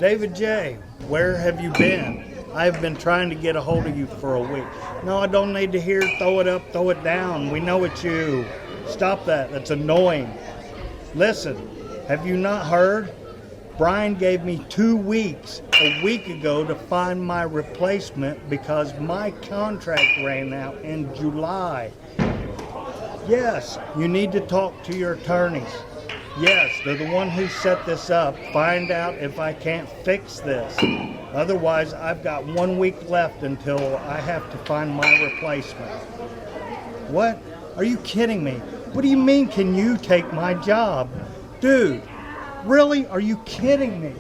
David J., where have you been? I've been trying to get a hold of you for a week. No, I don't need to hear throw it up, throw it down. We know it's you. Stop that. That's annoying. Listen, have you not heard? Brian gave me 2 weeks a week ago to find my replacement because my contract ran out in July. Yes, you need to talk to your attorneys. Yes, they're the one who set this up. Find out if I can't fix this. Otherwise, I've got 1 week left until I have to find my replacement. What? Are you kidding me? What do you mean, can you take my job? Dude, really? Are you kidding me?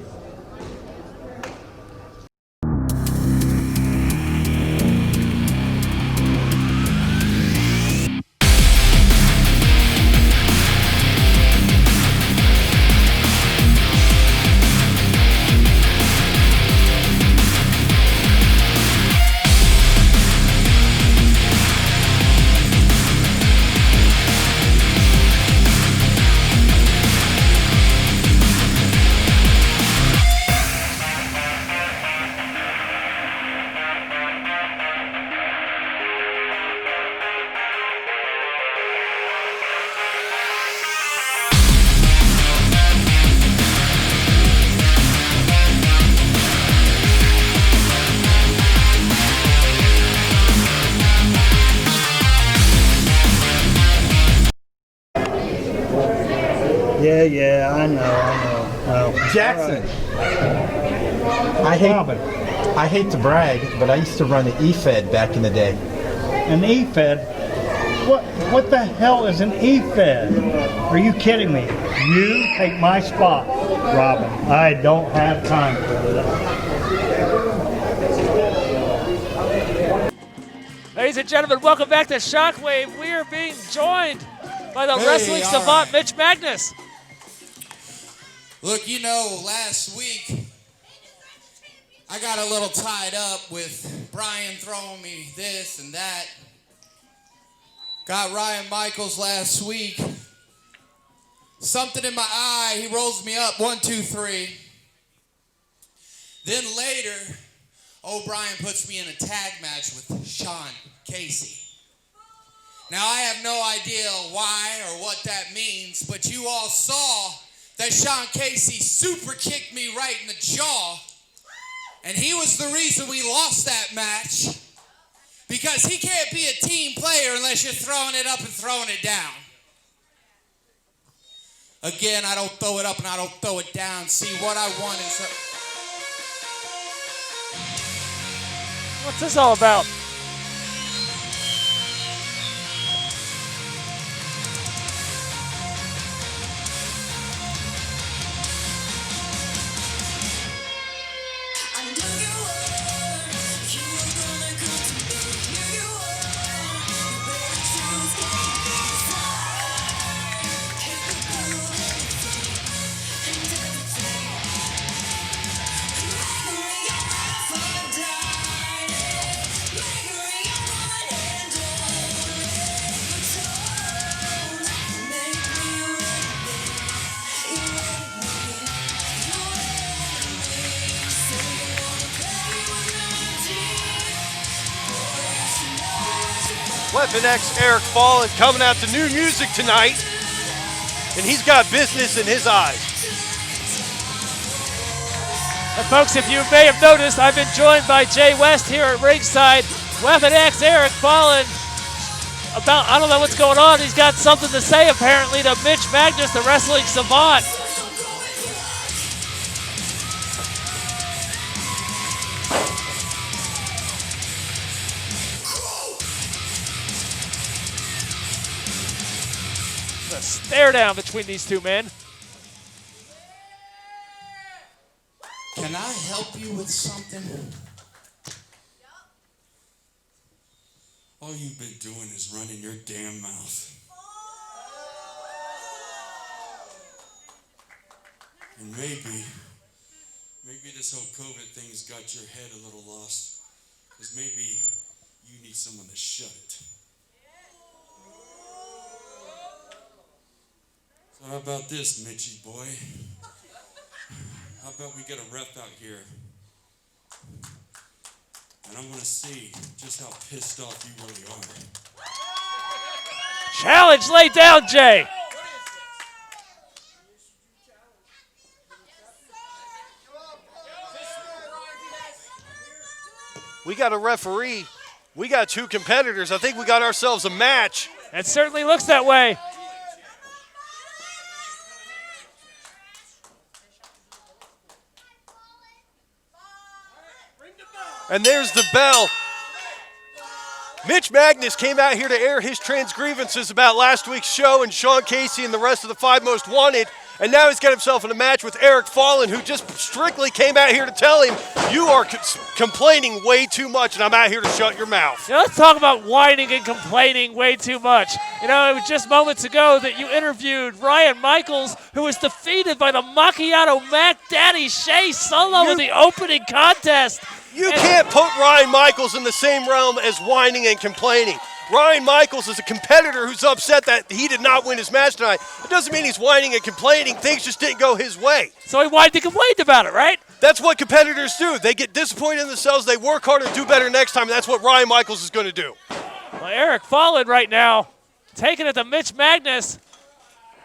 Yeah, I know. Jaxon, I hate to brag, but I used to run the EFED back in the day. An EFED? What the hell is an EFED? Are you kidding me? You take my spot, Robin. I don't have time for this. Ladies and gentlemen, welcome back to Shockwave. We are being joined by the wrestling savant, Mitch Magnus. Look, you know, last week I got a little tied up with Brian throwing me this and that. Got Ryan Michaels last week. Something in my eye, he rolls me up, 1, 2, 3. Then later, O'Brien puts me in a tag match with Sean Casey. Now, I have no idea why or what that means, but you all saw that Sean Casey super kicked me right in the jaw, and he was the reason we lost that match, because he can't be a team player unless you're throwing it up and throwing it down. Again, I don't throw it up and I don't throw it down. See, what I want is... What's this all about? Weapon X Eric Fallen coming out to new music tonight, and he's got business in his eyes. And folks, if you may have noticed, I've been joined by Jay West here at ringside. Weapon X Eric Fallen, I don't know what's going on. He's got something to say apparently to Mitch Magnus, the wrestling savant. Stare down between these two men. Can I help you with something? All you've been doing is running your damn mouth. And maybe this whole COVID thing's got your head a little lost. Because maybe you need someone to shut it. So how about this, Mitchy boy? How about we get a ref out here? And I want to see just how pissed off you really are. Challenge laid down, Jay. We got a referee. We got 2 competitors. I think we got ourselves a match. It certainly looks that way. And there's the bell. Mitch Magnus came out here to air his trans grievances about last week's show and Sean Casey and the rest of the 5 Most Wanted. And now he's got himself in a match with Eric Fallen, who just strictly came out here to tell him, you are complaining way too much, and I'm out here to shut your mouth. Yeah, let's talk about whining and complaining way too much. You know, it was just moments ago that you interviewed Ryan Michaels, who was defeated by the Macchiato Mac Daddy Shea Solo in the opening contest. You can't put Ryan Michaels in the same realm as whining and complaining. Ryan Michaels is a competitor who's upset that he did not win his match tonight. It doesn't mean he's whining and complaining. Things just didn't go his way. So he whined and complained about it, right? That's what competitors do. They get disappointed in themselves. They work hard and do better next time, and that's what Ryan Michaels is going to do. Well, Eric Fallen right now, taking it to Mitch Magnus.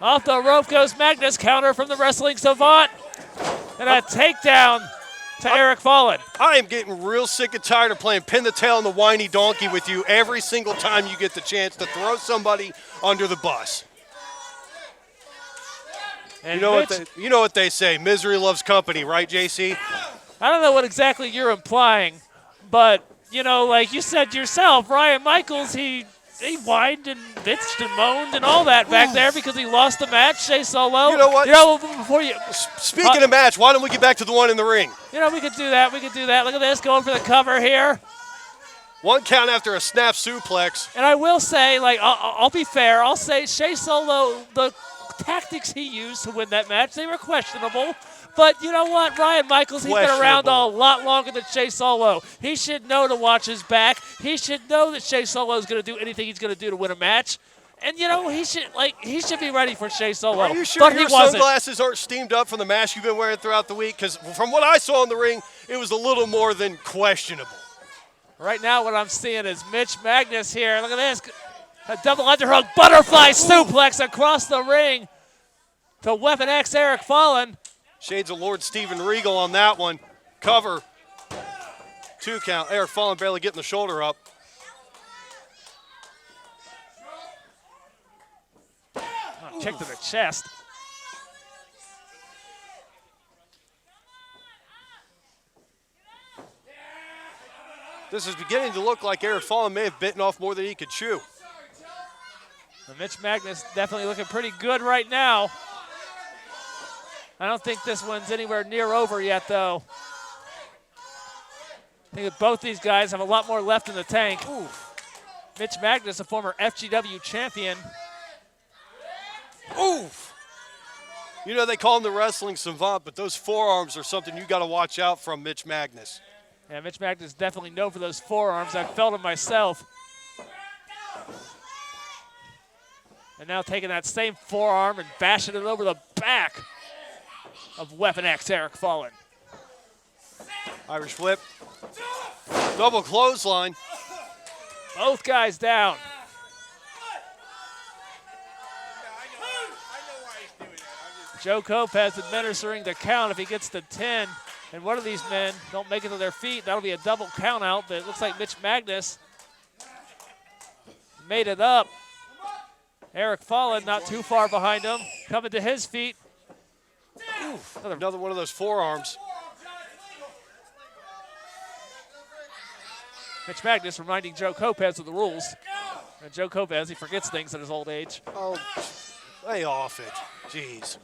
Off the rope goes Magnus, counter from the Wrestling Savant. And a takedown to Eric Fallen. I am getting real sick and tired of playing pin the tail on the whiny donkey with you every single time you get the chance to throw somebody under the bus. And You know what they say, misery loves company, right, JC? I don't know what exactly you're implying, but, you know, like you said yourself, Ryan Michaels, he whined and bitched and moaned and all that back there because he lost the match, Shea Solo. You know what? You know, before you... Speaking of match, why don't we get back to the one in the ring? You know, we could do that. Look at this, going for the cover here. 1 count after a snap suplex. And I will say, like, I'll be fair. I'll say Shea Solo, the tactics he used to win that match, they were questionable. But you know what? Ryan Michaels, he's been around a lot longer than Shea Solo. He should know to watch his back. He should know that Shea Solo is going to do anything he's going to do to win a match. And, you know, he should be ready for Shea Solo. Are you sure your sunglasses aren't steamed up from the mask you've been wearing throughout the week? Because from what I saw in the ring, it was a little more than questionable. Right now what I'm seeing is Mitch Magnus here. Look at this. A double underhook butterfly suplex across the ring to Weapon X Eric Fallen. Shades of Lord Steven Regal on that one. Cover. 2 count. Eric Fallen barely getting the shoulder up. Kick to the chest. This is beginning to look like Eric Fallen may have bitten off more than he could chew. And Mitch Magnus definitely looking pretty good right now. I don't think this one's anywhere near over yet, though. I think that both these guys have a lot more left in the tank. Ooh. Mitch Magnus, a former FGW champion. Oof! You know, they call him the Wrestling Savant, but those forearms are something you got to watch out from Mitch Magnus. Yeah, Mitch Magnus is definitely known for those forearms. I've felt them myself. And now taking that same forearm and bashing it over the back of Weapon X Eric Fallen. Irish whip. Double clothesline. Both guys down. Joe Lopez administering the count if he gets to 10. And one of these men don't make it to their feet. That'll be a double count out, but it looks like Mitch Magnus made it up. Eric Fallen not too far behind him, coming to his feet. Oof, another one of those forearms. Mitch Magnus reminding Joe Lopez of the rules. And Joe Lopez, he forgets things at his old age. Oh, lay off it. Jeez.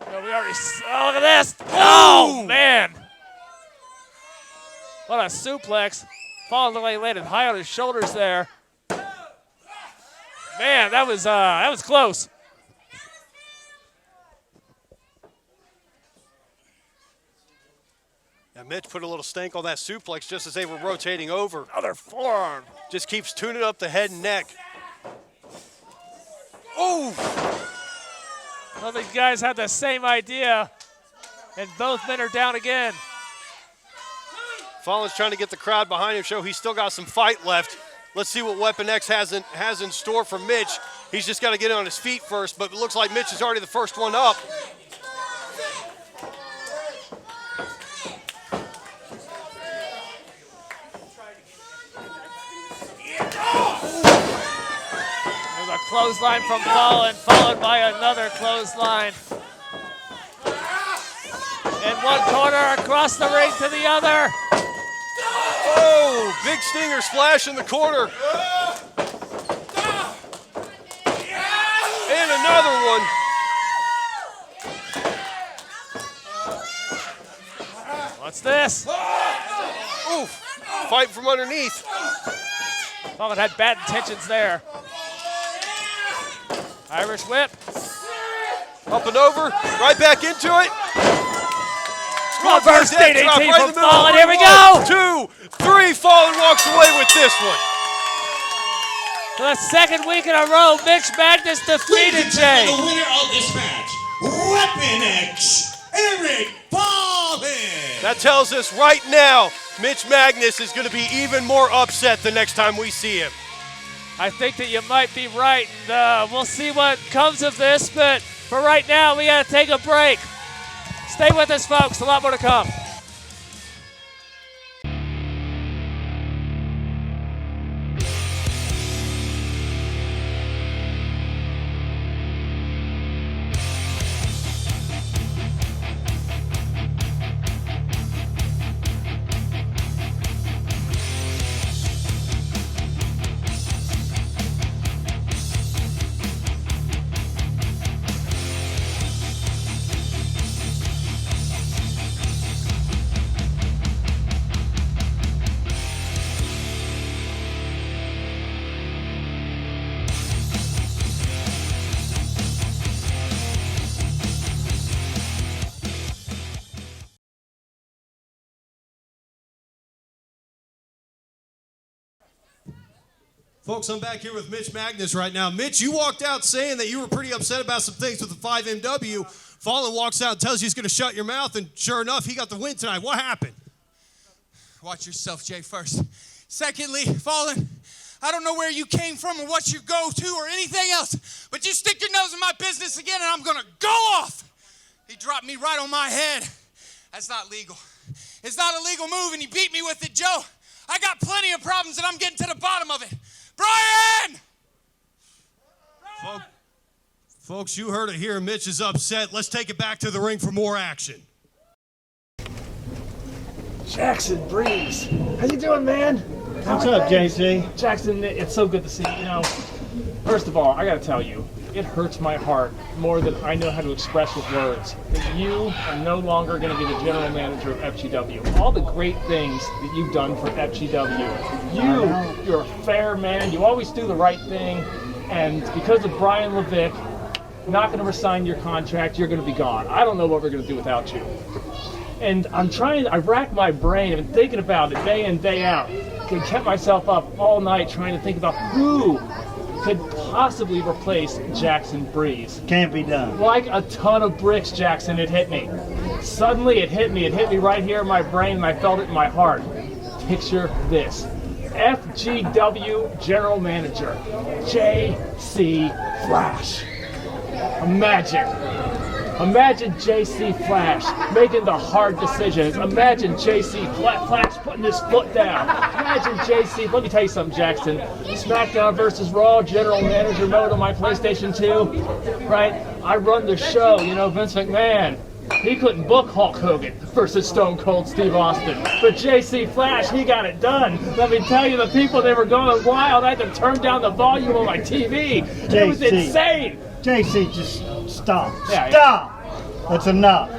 Oh, we already saw, look at this. Oh, man. What a suplex. Fallen looked like he landed high on his shoulders there. Man, that was close. Now Mitch put a little stank on that suplex just as they were rotating over. Another forearm. Just keeps tuning up the head and neck. Oh! Well, these guys had the same idea, and both men are down again. Fallen's trying to get the crowd behind him, show he's still got some fight left. Let's see what Weapon X has in store for Mitch. He's just got to get on his feet first, but it looks like Mitch is already the first one up. There's a clothesline from Fallen, followed by another clothesline. In one corner, across the ring to the other. Oh, big stinger splash in the corner. And another one. What's this? Oof, fight from underneath. Fallen had bad intentions there. Irish whip. Up and over, right back into it. Reverse DDT right from in the middle. Fallen. Here we go. 1, 2, 3. Fallen walks away with this one. For the second week in a row, Mitch Magnus defeated Jay. The winner of this match, Weapon X, Eric Fallen. That tells us right now, Mitch Magnus is going to be even more upset the next time we see him. I think that you might be right, and we'll see what comes of this, but for right now, we got to take a break. Stay with us, folks. A lot more to come. Folks, I'm back here with Mitch Magnus right now. Mitch, you walked out saying that you were pretty upset about some things with the 5MW. Fallen walks out and tells you he's going to shut your mouth, and sure enough, he got the win tonight. What happened? Watch yourself, Jay, first. Secondly, Fallen, I don't know where you came from or what you go to or anything else, but you stick your nose in my business again and I'm going to go off. He dropped me right on my head. That's not legal. It's not a legal move, and he beat me with it, Joe. I got plenty of problems, and I'm getting to the bottom of it. Brian! Folks, you heard it here. Mitch is upset. Let's take it back to the ring for more action. Jaxon Breeze. How you doing, man? What's up, JC? Jaxon, it's so good to see you. You know, first of all, I gotta tell you, it hurts my heart more than I know how to express with words that you are no longer going to be the general manager of FGW. All the great things that you've done for FGW. You're a fair man. You always do the right thing. And because of Brian LeVick not going to resign your contract, you're going to be gone. I don't know what we're going to do without you. And I racked my brain. I've been thinking about it day in, day out. I kept myself up all night trying to think about who could possibly replace Jaxon Breeze. Can't be done. Like a ton of bricks, Jaxon, it hit me. Suddenly it hit me. It hit me right here in my brain, and I felt it in my heart. Picture this. FGW General Manager, J.C. Flash. Imagine J.C. Flash making the hard decisions. Imagine J.C. Flash putting his foot down. Imagine J.C. Let me tell you something, Jaxon. SmackDown vs. Raw General Manager mode on my PlayStation 2, right? I run the show, you know, Vince McMahon. He couldn't book Hulk Hogan versus Stone Cold Steve Austin. But J.C. Flash, he got it done. Let me tell you, the people, they were going wild. I had to turn down the volume on my TV. It was insane. JC, just stop. Yeah, stop! That's enough.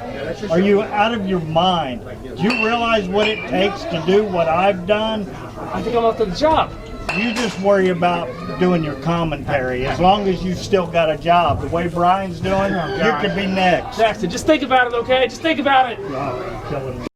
Are you out of your mind? Do you realize what it takes to do what I've done? I think I'm up to the job. You just worry about doing your commentary. As long as you've still got a job, the way Brian's doing, you could be next. Jaxon, just think about it, okay? Just think about it. Oh, you're killing me.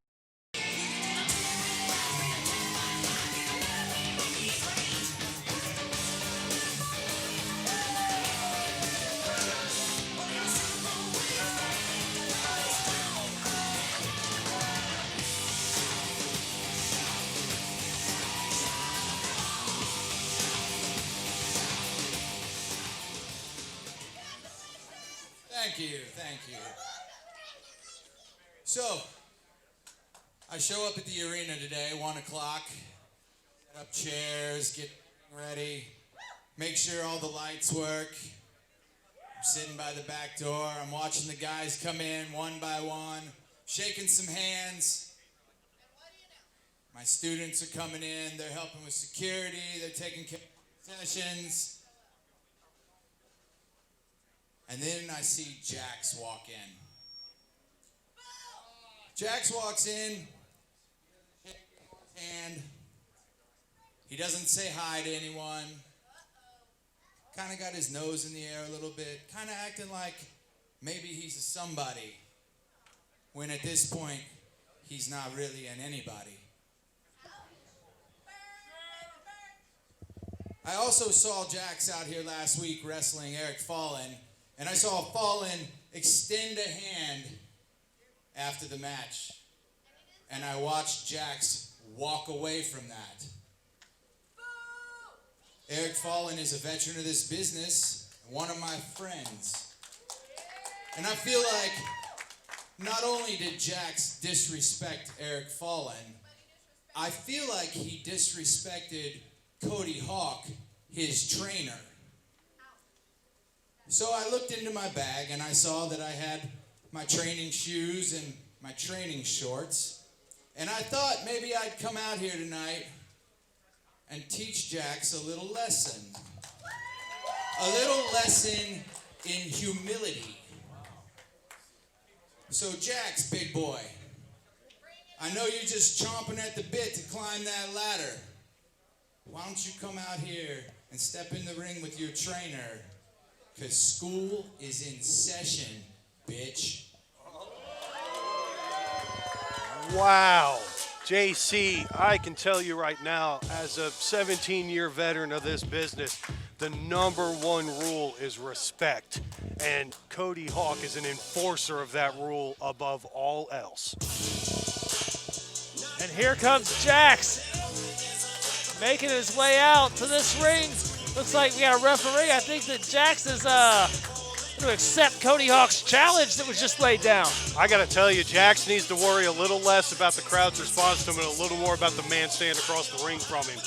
Thank you, thank you. So, I show up at the arena today, 1 o'clock, set up chairs, get ready, make sure all the lights work. I'm sitting by the back door, I'm watching the guys come in one by one, shaking some hands. My students are coming in, they're helping with security, they're taking care of sessions. And then I see Jax walk in. Jax walks in, and he doesn't say hi to anyone. Kind of got his nose in the air a little bit, kind of acting like maybe he's a somebody, when at this point, he's not really an anybody. I also saw Jax out here last week wrestling Eric Fallon, and I saw Fallon extend a hand after the match. And I watched Jax walk away from that. Eric Fallon is a veteran of this business, one of my friends. And I feel like not only did Jax disrespect Eric Fallon, I feel like he disrespected Cody Hawk, his trainer. So I looked into my bag and I saw that I had my training shoes and my training shorts. And I thought maybe I'd come out here tonight and teach Jax a little lesson. A little lesson in humility. So Jax, big boy, I know you're just chomping at the bit to climb that ladder. Why don't you come out here and step in the ring with your trainer? Because school is in session, bitch. Wow. JC, I can tell you right now, as a 17-year veteran of this business, the #1 rule is respect. And Cody Hawk is an enforcer of that rule above all else. And here comes Jax, making his way out to this ring. Looks like we got a referee. I think that Jax is going to accept Cody Hawk's challenge that was just laid down. I got to tell you, Jax needs to worry a little less about the crowd's response to him and a little more about the man standing across the ring from him.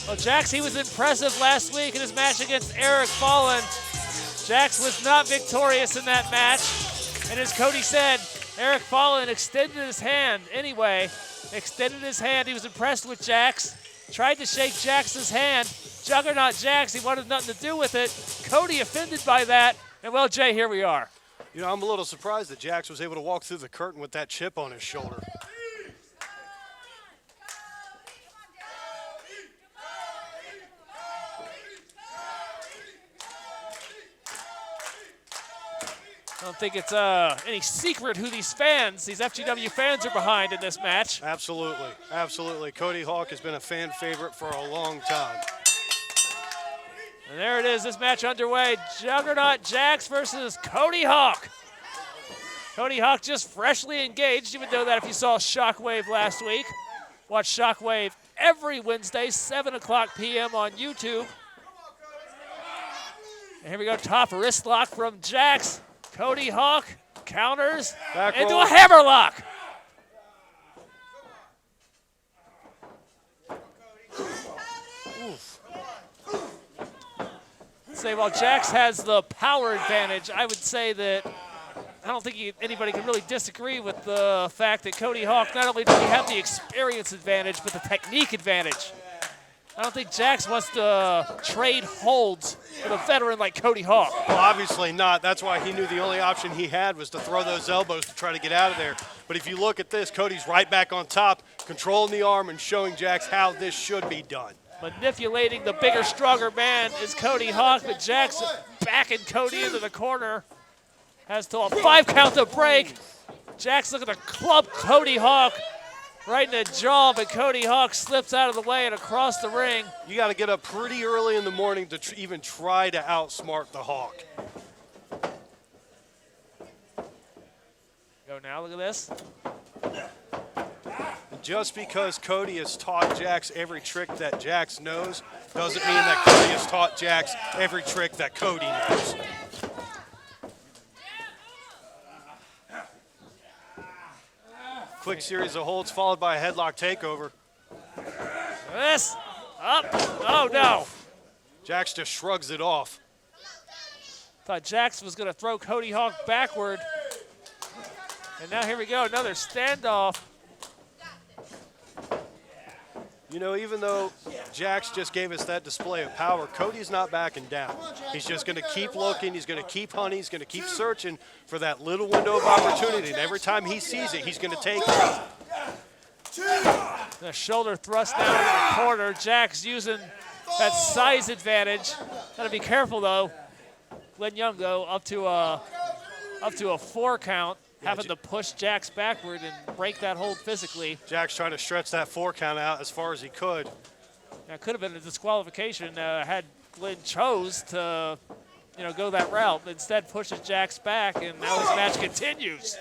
Well, Jax, he was impressive last week in his match against Eric Fallon. Jax was not victorious in that match. And as Cody said, Eric Fallon extended his hand anyway. Extended his hand. He was impressed with Jax. Tried to shake Jax's hand. Juggernaut Jax, he wanted nothing to do with it. Cody offended by that. And well, Jay, here we are. You know, I'm a little surprised that Jax was able to walk through the curtain with that chip on his shoulder. I don't think it's any secret who these FGW fans are behind in this match. Absolutely, absolutely. Cody Hawk has been a fan favorite for a long time. And there it is, this match underway. Juggernaut Jax versus Cody Hawk. Cody Hawk just freshly engaged. You would know that if you saw Shockwave last week. Watch Shockwave every Wednesday, 7 o'clock p.m. on YouTube. And here we go, top wrist lock from Jax. Cody Hawk counters Back into roll. a hammerlock. Say, while Jax has the power advantage, I would say that I don't think anybody can really disagree with the fact that Cody Hawk, not only does he have the experience advantage, but the technique advantage. I don't think Jax wants to trade holds with a veteran like Cody Hawk. Well, obviously not. That's why he knew the only option he had was to throw those elbows to try to get out of there. But if you look at this, Cody's right back on top, controlling the arm and showing Jax how this should be done. Manipulating the bigger, stronger man is Cody Hawk, but Jax backing Cody into the corner. Has to a 5 count to break. Jax looking to club Cody Hawk right in the jaw, but Cody Hawk slips out of the way and across the ring. You got to get up pretty early in the morning to even try to outsmart the Hawk. Go now, look at this. Just because Cody has taught Jax every trick that Jax knows doesn't mean that Cody has taught Jax every trick that Cody knows. quick series of holds followed by a headlock takeover. This, up, oh no. Jax just shrugs it off. Thought Jax was gonna throw Cody Hawk backward. And now here we go, another standoff. You know, even though Jax just gave us that display of power, Cody's not backing down. He's just going to keep looking. He's going to keep hunting. He's going to keep searching for that little window of opportunity. And every time he sees it, he's going to take it. The shoulder thrust down in the corner. Jax using that size advantage. Got to be careful though. Glenn Young go up to a 4 count. Having to push Jax backward and break that hold physically. Jax trying to stretch that 4 count out as far as he could. That could have been a disqualification had Glenn chose to, go that route. Instead, pushes Jax back, and now this match continues.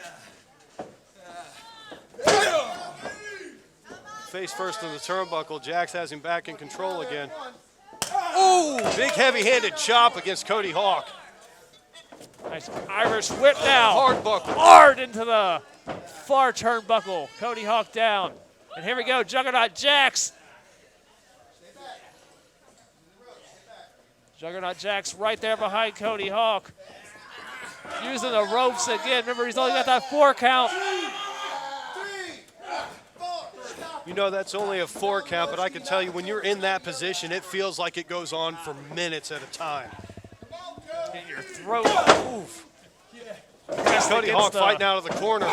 Face first in the turnbuckle. Jax has him back in control again. Ooh, big heavy-handed chop against Cody Hawk. Nice Irish whip now. Hard buckle. Hard into the far turnbuckle. Cody Hawk down. And here we go, Juggernaut Jax. Juggernaut Jax right there behind Cody Hawk. Using the ropes again. Remember, he's only got that 4 count. You know, that's only a 4 count, but I can tell you when you're in that position, it feels like it goes on for minutes at a time. In your throat. Oof. Cody Hawk fighting out of the corner.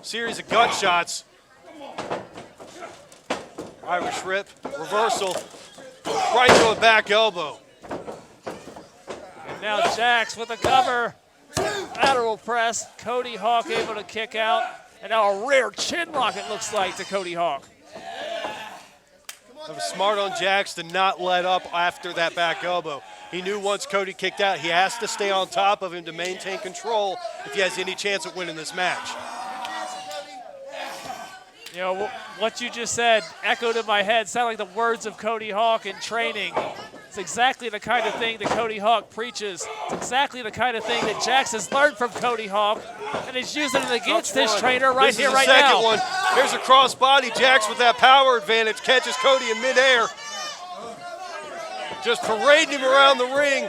Series of gut shots. Irish rip, reversal, right to a back elbow. And now Jax with a cover. Lateral press. Cody Hawk able to kick out. And now a rear chin lock, it looks like, to Cody Hawk. It was smart on Jax to not let up after that back elbow. He knew once Cody kicked out, he has to stay on top of him to maintain control if he has any chance of winning this match. What you just said echoed in my head, sounded like the words of Cody Hawk in training. It's exactly the kind of thing that Cody Hawk preaches. It's exactly the kind of thing that Jax has learned from Cody Hawk, and he's using it against his trainer right here, right now. Second one. Here's a crossbody. Jax with that power advantage catches Cody in midair. Just parading him around the ring.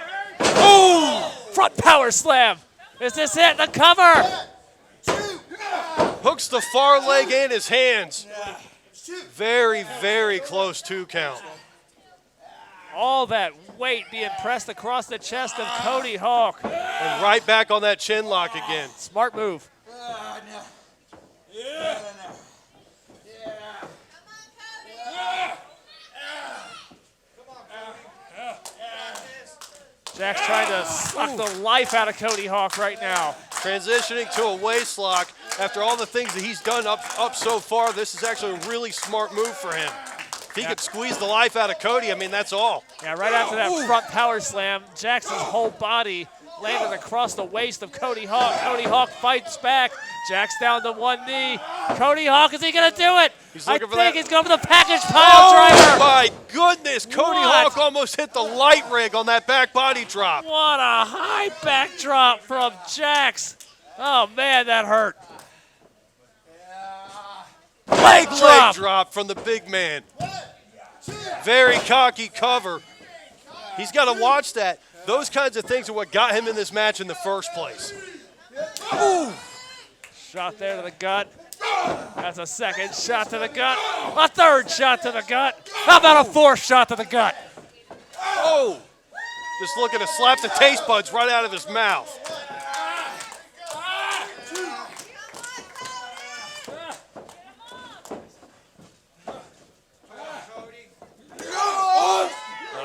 Ooh! Front power slam. Is this it? The cover. Hooks the far leg and his hands. Very, very close 2 count. All that weight being pressed across the chest of Cody Hawk. And right back on that chin lock again. Smart move. Jax trying to suck the life out of Cody Hawk right now. Transitioning to a waist lock. After all the things that he's done up so far, this is actually a really smart move for him. If he could squeeze the life out of Cody, I mean, that's all. Yeah, right after that front power slam, Jackson's whole body landed across the waist of Cody Hawk. Cody Hawk fights back. Jax down to 1 knee. Cody Hawk, is he going to do it? He's looking for that. He's going for the package pile driver. Oh, my goodness. Cody Hawk almost hit the light rig on that back body drop. What a high back drop from Jax. Oh, man, that hurt. Leg drop from the big man. Very cocky cover. He's got to watch that. Those kinds of things are what got him in this match in the first place. Ooh. Shot there to the gut. That's a second shot to the gut. A third shot to the gut. How about a 4th shot to the gut? Oh. Just looking to slap the taste buds right out of his mouth.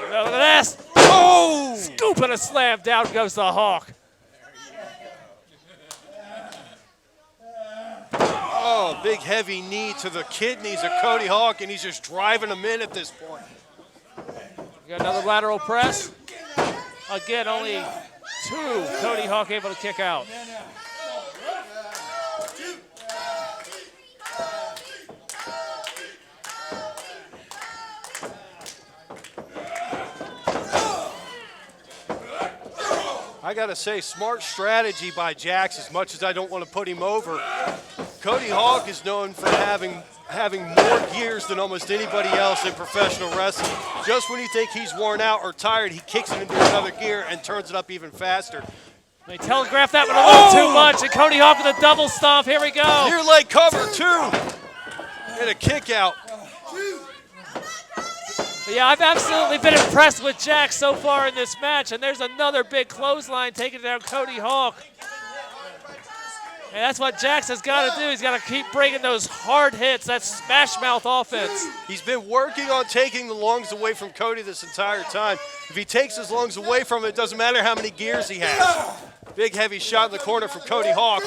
Look at this. Oh! Scoop and a slam. Down goes the Hawk. Oh, big heavy knee to the kidneys of Cody Hawk, and he's just driving him in at this point. We got another lateral press. Again, only 2 Cody Hawk able to kick out. I got to say, smart strategy by Jax, as much as I don't want to put him over. Cody Hawk is known for having more gears than almost anybody else in professional wrestling. Just when you think he's worn out or tired, he kicks it into another gear and turns it up even faster. They telegraphed that one a little too much, and Cody Hawk with a double stomp. Here we go. Near leg cover, too. And a kick out. But yeah, I've absolutely been impressed with Jax so far in this match, and there's another big clothesline taking down Cody Hawk. And that's what Jax has got to do. He's got to keep bringing those hard hits, that smash mouth offense. He's been working on taking the lungs away from Cody this entire time. If he takes his lungs away from him, it doesn't matter how many gears he has. Big heavy shot in the corner from Cody Hawk.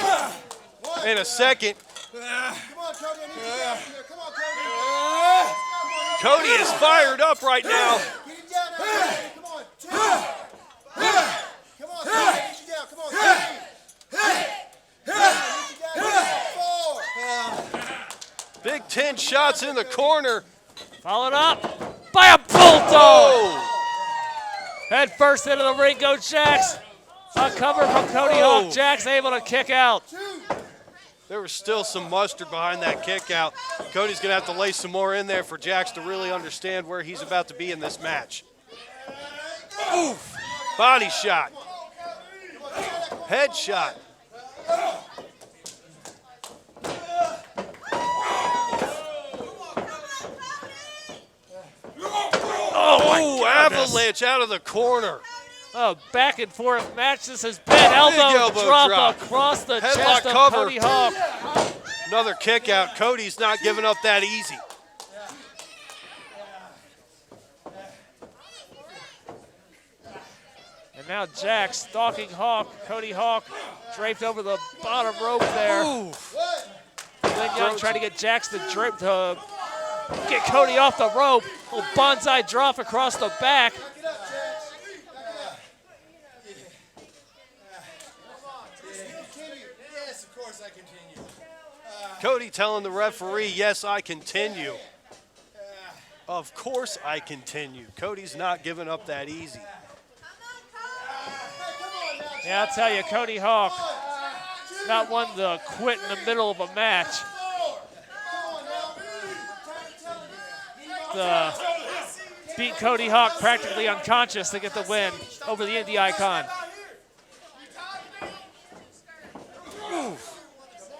In a second. Cody is fired up right now. Big 10 shots in the corner. Followed up by a bulldog. Head first into the ring goes Jax. A cover from Cody Hawk. Jax able to kick out. There was still some mustard behind that kick out. Cody's going to have to lay some more in there for Jax to really understand where he's about to be in this match. Oof. Body shot. Head shot. Oh, avalanche out of the corner. Oh, back and forth match. This has been elbow drop across the chest of Cody Hawk. Another kick out. Cody's not giving up that easy. And now Jax stalking Hawk. Cody Hawk draped over the bottom rope there. Glenn Young trying to get Jax to drape to get Cody off the rope. Little bonsai drop across the back. Cody telling the referee, yes, I continue. Of course I continue. Cody's not giving up that easy. Yeah, I'll tell you, Cody Hawk, not one to quit in the middle of a match. Beat Cody Hawk practically unconscious to get the win over the Indie Icon.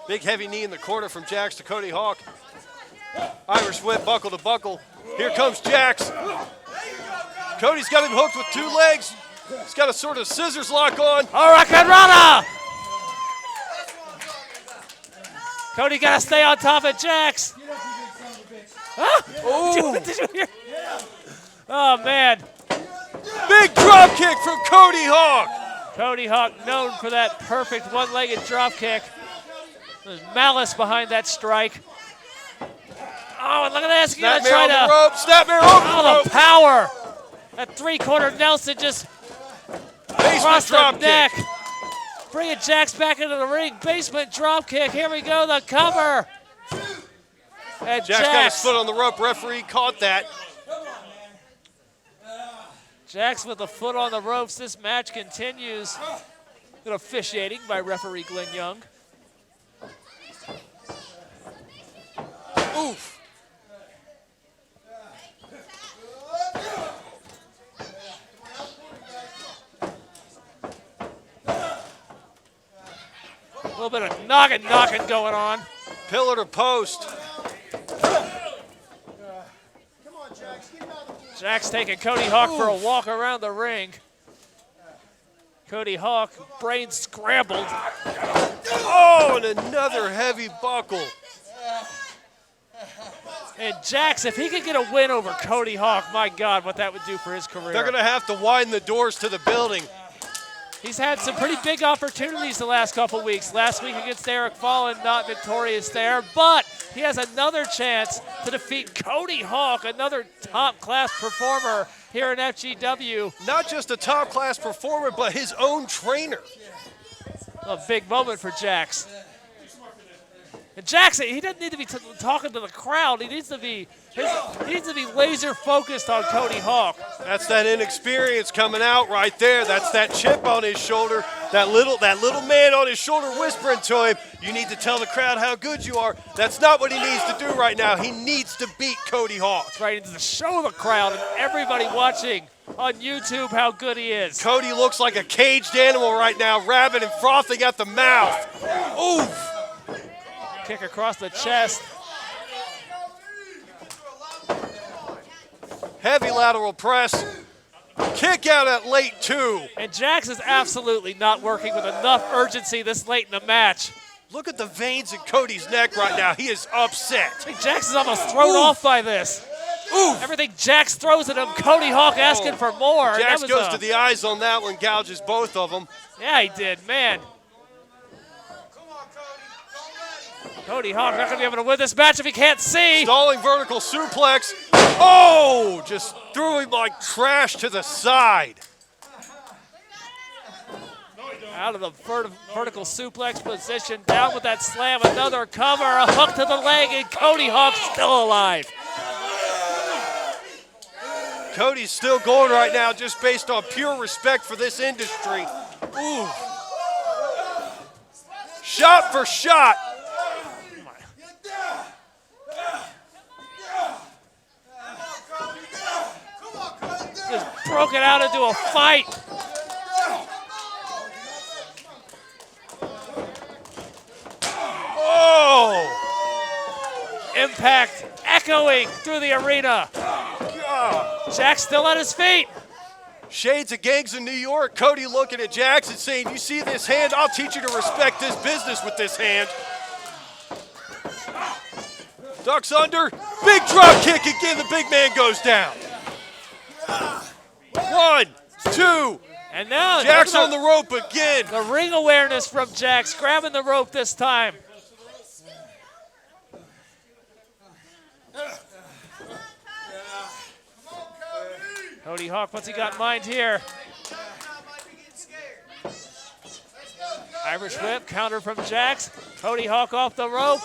Big heavy knee in the corner from Jax to Cody Hawk. Irish whip, buckle to buckle. Here comes Jax. Cody's got him hooked with two legs. He's got a sort of scissors lock on. Hurricanrana! Cody got to stay on top of Jax. Did you hear? Oh, man. Big drop kick from Cody Hawk. Cody Hawk known for that perfect one-legged drop kick. There's malice behind that strike. Oh, and look at this. Snap mare on the rope. Snap mare over the rope. The power. That three-quarter Nelson just across the neck. Bringing Jax back into the ring. Basement drop kick. Here we go. The cover. And Jax got his foot on the rope. Referee caught that. Jax with the foot on the ropes. This match continues. Good officiating by referee Glenn Young. Oof. A little bit of knocking going on. Pillar to post. Jax taking Cody Hawk for a walk around the ring. Cody Hawk, brain scrambled. Oh, and another heavy buckle. And Jax, if he could get a win over Cody Hawk, my God, what that would do for his career. They're going to have to widen the doors to the building. He's had some pretty big opportunities the last couple weeks. Last week against Eric Fallon, not victorious there, but he has another chance to defeat Cody Hawk, another top-class performer here in FGW. Not just a top-class performer, but his own trainer. A big moment for Jax. And Jackson, he doesn't need to be talking to the crowd. He needs to be laser focused on Cody Hawk. That's that inexperience coming out right there. That's that chip on his shoulder. That little man on his shoulder whispering to him, you need to tell the crowd how good you are. That's not what he needs to do right now. He needs to beat Cody Hawk. Right, to show the crowd and everybody watching on YouTube how good he is. Cody looks like a caged animal right now, rabid and frothing at the mouth. Oof. Kick across the chest. Heavy lateral press. Kick out at late 2. And Jax is absolutely not working with enough urgency this late in the match. Look at the veins in Cody's neck right now. He is upset. I think Jax is almost thrown off by this. Oof. Everything Jax throws at him, Cody Hawk asking for more. Jax goes to the eyes on that one, gouges both of them. Yeah, he did, man. Cody Hawk not going to be able to win this match if he can't see. Stalling vertical suplex. Oh, just threw him like trash to the side. Out of the vertical suplex position, down with that slam, another cover, a hook to the leg, and Cody Hawk still alive. Cody's still going right now just based on pure respect for this industry. Ooh. Shot for shot. Just broke it out into a fight. Oh! Impact echoing through the arena. Jax still on his feet. Shades of gangs in New York. Cody looking at Jax and saying, you see this hand? I'll teach you to respect this business with this hand. Ducks under. Big drop kick again. The big man goes down. 1, 2. And now Jax on the rope again. The ring awareness from Jax, grabbing the rope this time. Cody Hawk, what's he got in mind here? Irish whip, counter from Jax. Cody Hawk off the rope.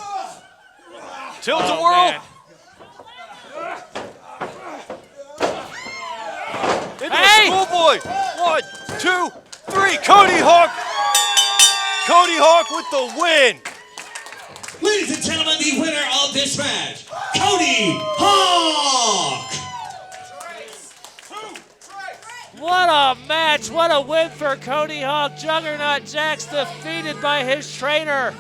Tilt-a-whirl. Hey! Schoolboy. 1, 2, 3. Cody Hawk. Cody Hawk with the win. Ladies and gentlemen, the winner of this match, Cody Hawk. What a match, what a win for Cody Hawk. Juggernaut Jax defeated by his trainer.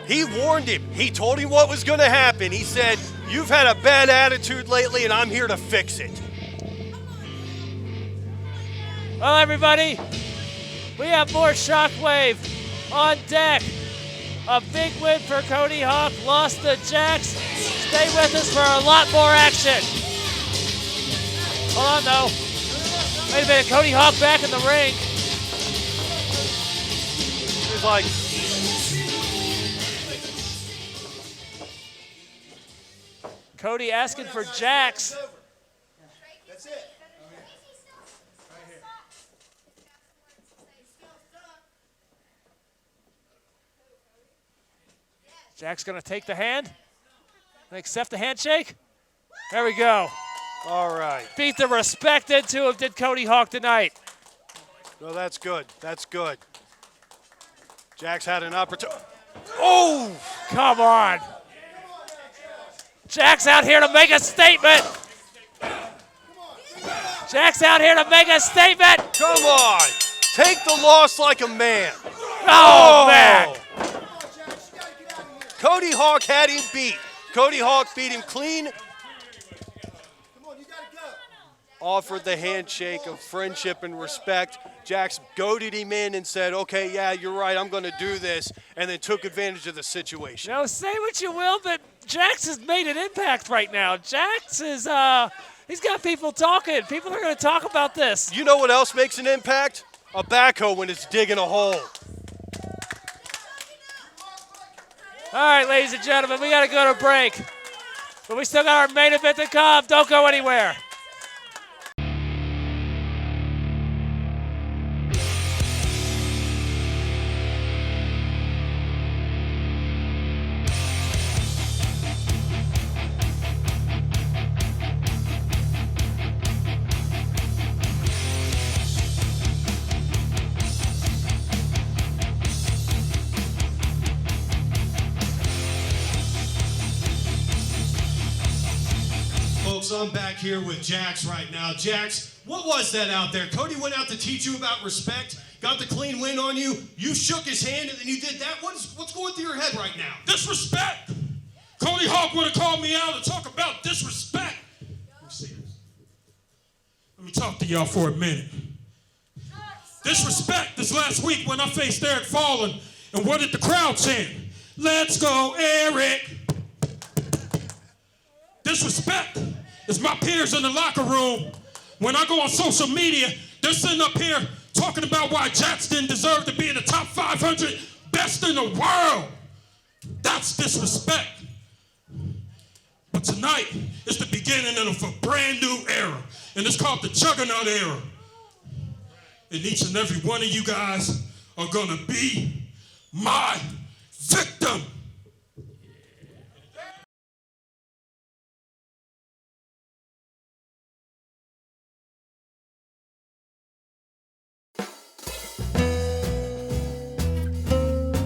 He warned him. He told him what was going to happen. He said, you've had a bad attitude lately and I'm here to fix it. Well, everybody, we have more Shockwave on deck. A big win for Cody Hawk, lost to Jax. Stay with us for a lot more action. Hold on, though. Wait a minute, Cody Hawk back in the ring. He's like, Cody asking for Jax. That's it. Jax gonna take the hand and accept the handshake. There we go. all right. Beat the respect into him, did Cody Hawk tonight. No, that's good. That's good. Jax had an opportunity. Oh! Come on. Jax out here to make a statement. Jax out here to make a statement. Come on. Take the loss like a man. Oh, man. Cody Hawk had him beat. Cody Hawk beat him clean. Offered the handshake of friendship and respect. Jax goaded him in and said, okay, yeah, you're right, I'm going to do this, and then took advantage of the situation. Now, say what you will, but Jax has made an impact right now. Jax is, he's got people talking. People are going to talk about this. You know what else makes an impact? A backhoe when it's digging a hole. All right, ladies and gentlemen, we got to go to break. But we still got our main event to come. Don't go anywhere. folks, I'm back here with Jax right now. Jax, what was that out there? Cody went out to teach you about respect, got the clean win on you, you shook his hand and then you did that. What's going through your head right now? Disrespect! Cody Hawk would have called me out and talk about disrespect. Let me talk to y'all for a minute. Disrespect this last week when I faced Eric Fallen, and what did the crowd chant? Let's go, Eric! Disrespect is my peers in the locker room. When I go on social media, they're sitting up here talking about why Jaxon deserved to be in the top 500 best in the world. That's disrespect. But tonight is the beginning of a brand new era, and it's called the Juggernaut era. And each and every one of you guys are gonna be my victim.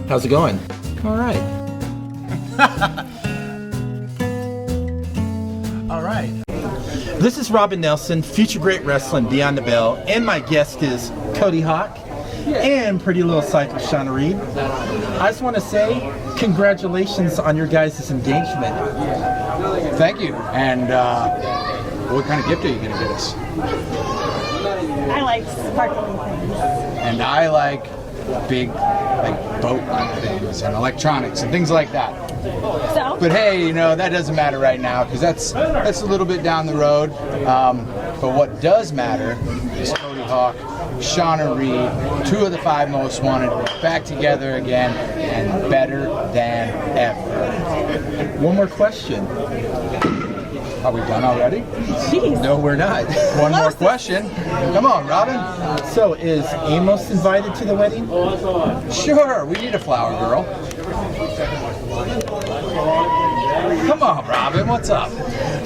How's it going? All right. All right. This is Robin Nelson, Future Great Wrestling Beyond the Bell, and my guest is Cody Hawk and pretty little cycle Shawna Reed. I just want to say congratulations on your guys' engagement. Thank you. And what kind of gift are you going to get us? I like sparkling things. And I like big, like boat-like things and electronics and things like that. So? But hey, you know, that doesn't matter right now because that's a little bit down the road. But what does matter is Cody Hawk, Shawna Reed, 2 of the 5 most wanted, back together again and better than ever. One more question. Are we done already? Jeez. No, we're not. One more question. Come on, Robin. So, is Amos invited to the wedding? Sure, we need a flower girl. Come on, Robin, what's up?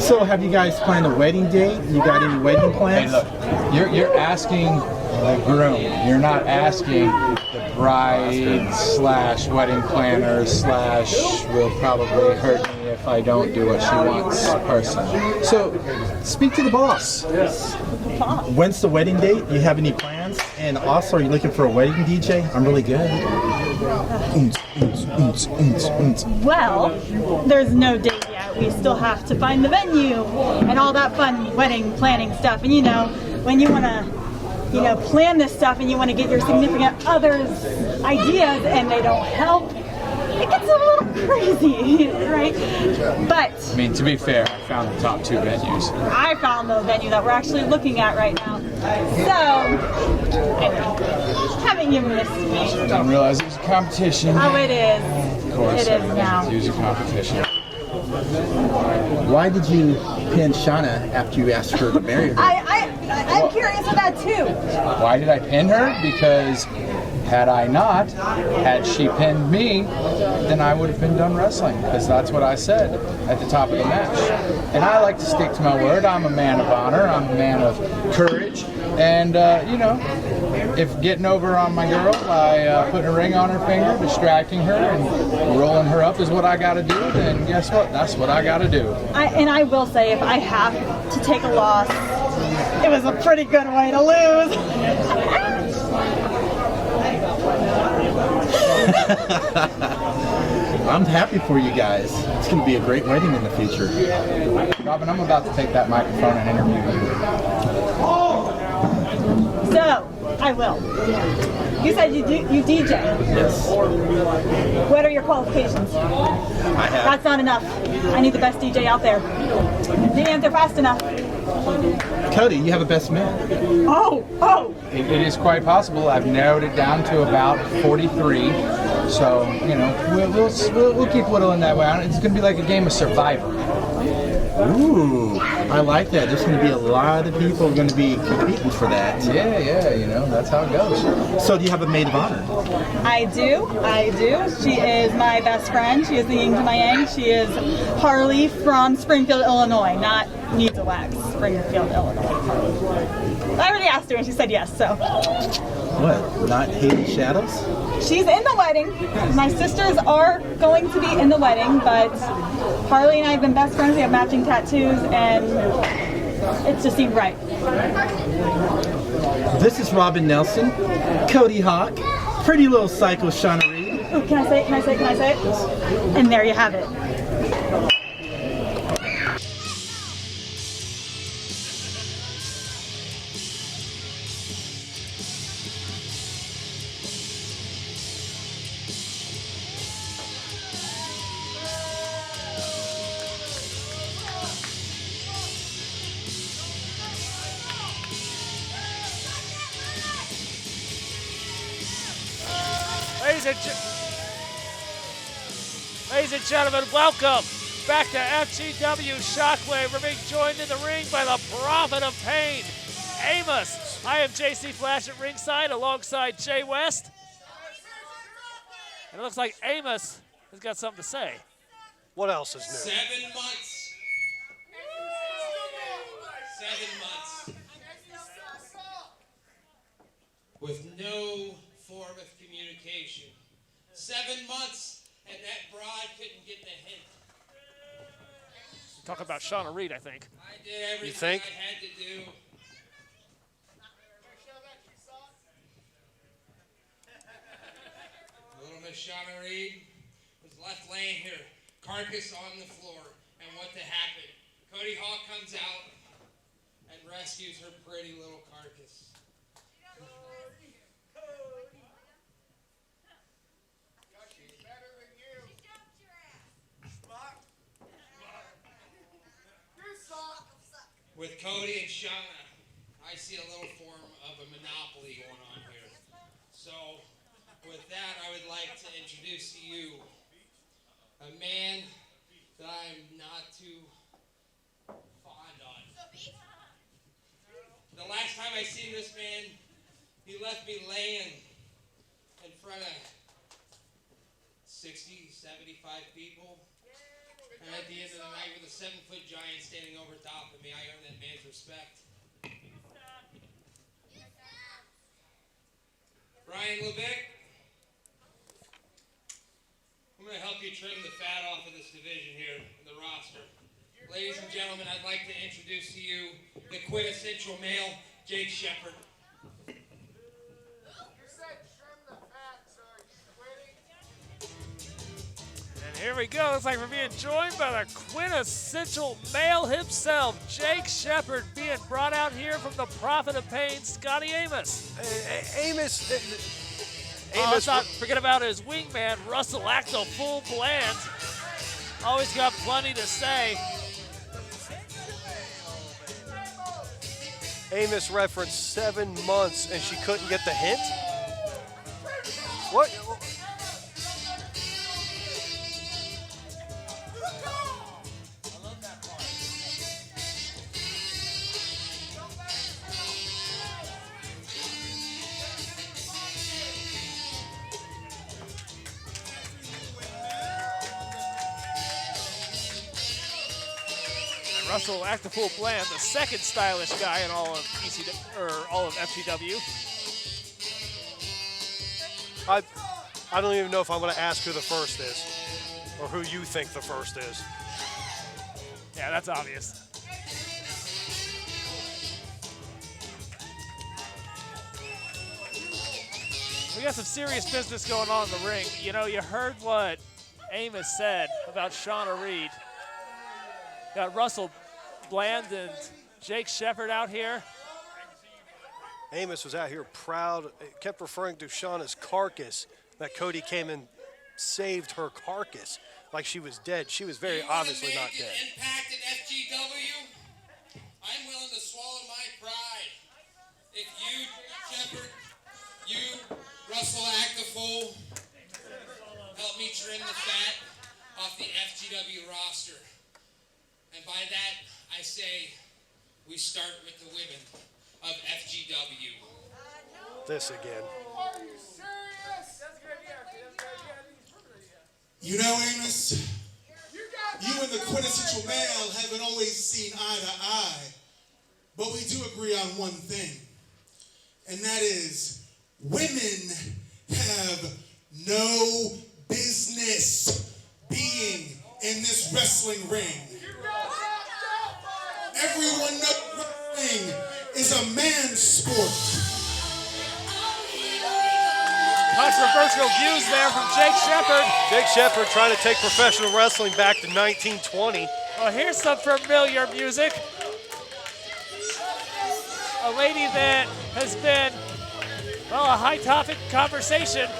So, have you guys planned a wedding date? You got any wedding plans? Hey, look, you're asking the groom. You're not asking the bride / wedding planner / will probably hurt me if I don't do what she wants person. So, speak to the boss. When's the wedding date? You have any plans? And also, are you looking for a wedding DJ? I'm really good. Well, there's no date yet. We still have to find the venue and all that fun wedding planning stuff. And you know, when you want to, plan this stuff and you want to get your significant other's ideas and they don't help, it gets a little crazy, right? But I mean, to be fair, I found the top 2 venues. I found the venue that we're actually looking at right now. So, anyway, haven't you missed me? I didn't realize it was a competition. Oh, it is. Of course, it is now. It was a competition. Why did you pin Shawna after you asked her to marry her? I'm curious about that too. Why did I pin her? Because had I not, had she pinned me, then I would have been done wrestling, because that's what I said at the top of the match. And I like to stick to my word. I'm a man of honor. I'm a man of courage. And, if getting over on my girl by putting a ring on her finger, distracting her, and rolling her up is what I got to do, then guess what? That's what I got to do. And I will say, if I have to take a loss, it was a pretty good way to lose. I'm happy for you guys. It's going to be a great wedding in the future. Robin, I'm about to take that microphone and interview you. So, I will. You said you DJ. Yes. What are your qualifications? I have. That's not enough. I need the best DJ out there. Didn't answer fast enough. Cody, you have a best man. Oh! It is quite possible. I've narrowed it down to about 43. So, we'll keep whittling that way. It's going to be like a game of Survivor. Ooh, I like that. There's going to be a lot of people going to be competing for that. Yeah, that's how it goes. So do you have a maid of honor? I do. She is my best friend. She is the yin to my yang. She is Harley from Springfield, Illinois, not Needs a Wax, Springfield, Illinois. I already asked her and she said yes, so. What, not Hated Shadows? She's in the wedding. My sisters are going to be in the wedding, but Harley and I have been best friends. We have matching tattoos, and it just seemed right. This is Robin Nelson, Cody Hawk, pretty little psycho Shawna Reed. Oh, can I say it? Can I say it? Can I say it? And there you have it. Ladies and gentlemen, welcome back to FGW Shockwave. We're being joined in the ring by the Prophet of Pain, Amos. I am JC Flash at ringside alongside Jay West. And it looks like Amos has got something to say. What else is new? 7 months. 7 months. With no form of communication. 7 months, and that broad couldn't get the hint. Talk about Shawna Reed, I think. I did everything I had to do. Little Miss Shawna Reed was left laying here, carcass on the floor, and what happened? Cody Hawk comes out and rescues her pretty little carcass. With Cody and Shawna, I see a little form of a monopoly going on here. So, with that, I would like to introduce to you a man that I'm not too fond of. The last time I seen this man, he left me laying in front of 60, 75 people. And at the end of the night, with a 7-foot giant standing over top of me, I earned that man's respect. Brian LeVick, I'm going to help you trim the fat off of this division here in the roster. Ladies and gentlemen, I'd like to introduce to you the quintessential male, Jake Shepard. Here we go. Looks like we're being joined by the quintessential male himself, Jake Shepard, being brought out here from the Prophet of Pain, Scotty Amos. Amos. Let's not forget about his wingman, Russell Acto Full Bland. Always got plenty to say. Amos referenced 7 months and she couldn't get the hint? What? Russell Actiful Bland, the second stylish guy in all of all of FGW. I don't even know if I'm going to ask who the first is, or who you think the first is. Yeah, that's obvious. We got some serious business going on in the ring. You know, you heard what Amos said about Shawna Reed. Got Russell Bland and Jake Shepard out here. Amos was out here proud, kept referring to Shawna's carcass, that Cody came and saved her carcass like she was dead. She was very obviously not dead. Impact at FGW, I'm willing to swallow my pride. If you, Shepard, you, Russell Actiful, help me trim the fat off the FGW roster. And by that, I say we start with the women of FGW. This again. Are you serious? You know, Amos, you and the quintessential male haven't always seen eye to eye, but we do agree on one thing, and that is women have no business being in this wrestling ring. Everyone knows wrestling is a man's sport. Controversial views there from Jake Shepard. Jake Shepard trying to take professional wrestling back to 1920. Well, here's some familiar music. A lady that has been, well, a high topic conversation.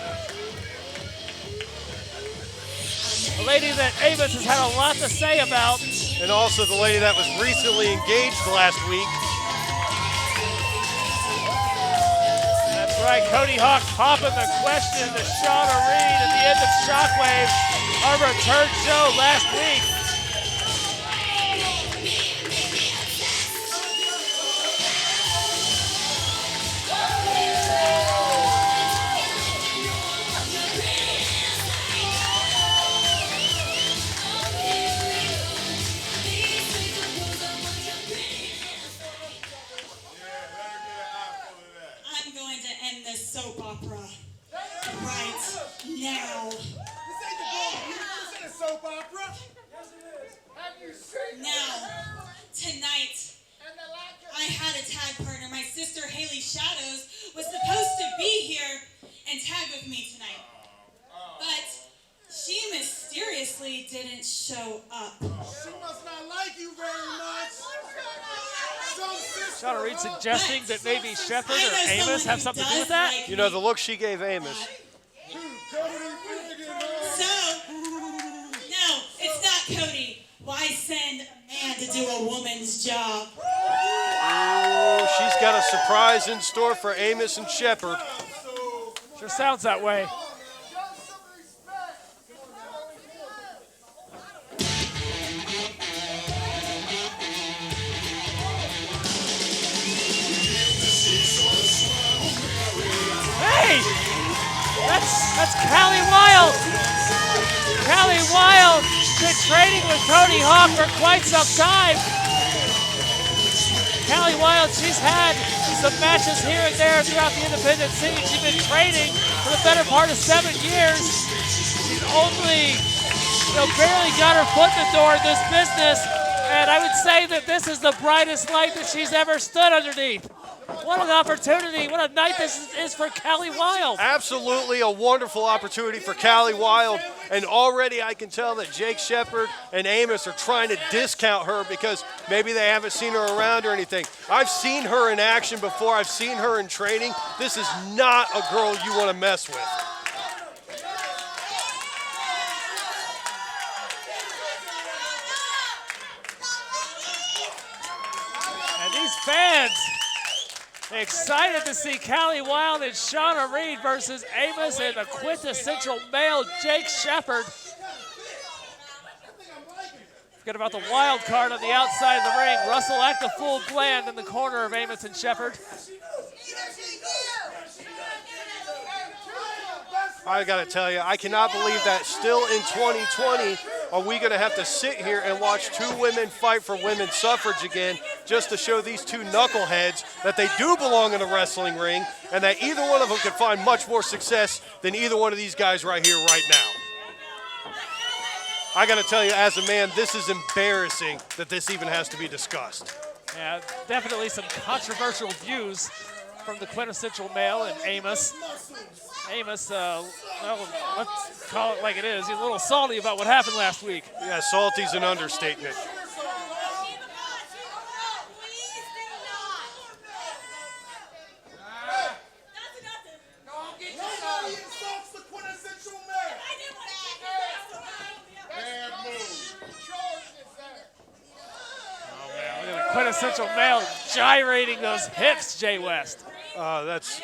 A lady that Amos has had a lot to say about. And also the lady that was recently engaged last week. That's right, Cody Hawk popping the question to Shawna Reed at the end of Shockwave, our return show last week. I'm going to end this soap opera right now. Soap opera? Now, tonight, I had a tag partner. My sister, Haley Shadows, was supposed to be here and tag with me tonight. But she mysteriously didn't show up. She must not like you very much. Shawna Reed suggesting that maybe Shepard or Amos have something to do with that? You know, the look she gave Amos. So, no, it's not Cody. Why send a man to do a woman's job? Oh, she's got a surprise in store for Amos and Shepard. Sure sounds that way. Hey! That's Callie Wild! Callie Wild been training with Cody Hawk for quite some time. Callie Wild, she's had some matches here and there throughout the independent scene. She's been training for the better part of 7 years. She's only, barely got her foot in the door in this business, and I would say that this is the brightest light that she's ever stood underneath. What an opportunity, what a night this is for Callie Wild. Absolutely a wonderful opportunity for Callie Wild, and already I can tell that Jake Shepard and Amos are trying to discount her because maybe they haven't seen her around or anything. I've seen her in action before, I've seen her in training. This is not a girl you want to mess with. And these fans, excited to see Callie Wild and Shawna Reed versus Amos and the quintessential male Jake Shepard. Forget about the wild card on the outside of the ring. Russell act a full Bland in the corner of Amos and Shepard. I gotta tell you, I cannot believe that still in 2020, are we gonna have to sit here and watch two women fight for women's suffrage again just to show these two knuckleheads that they do belong in a wrestling ring and that either one of them can find much more success than either one of these guys right here, right now. I gotta tell you, as a man, this is embarrassing that this even has to be discussed. Yeah, definitely some controversial views from the quintessential male and Amos. Amos, well, let's call it like it is. He's a little salty about what happened last week. Yeah, salty's an understatement. Quintessential male gyrating those hips, Jay West. That's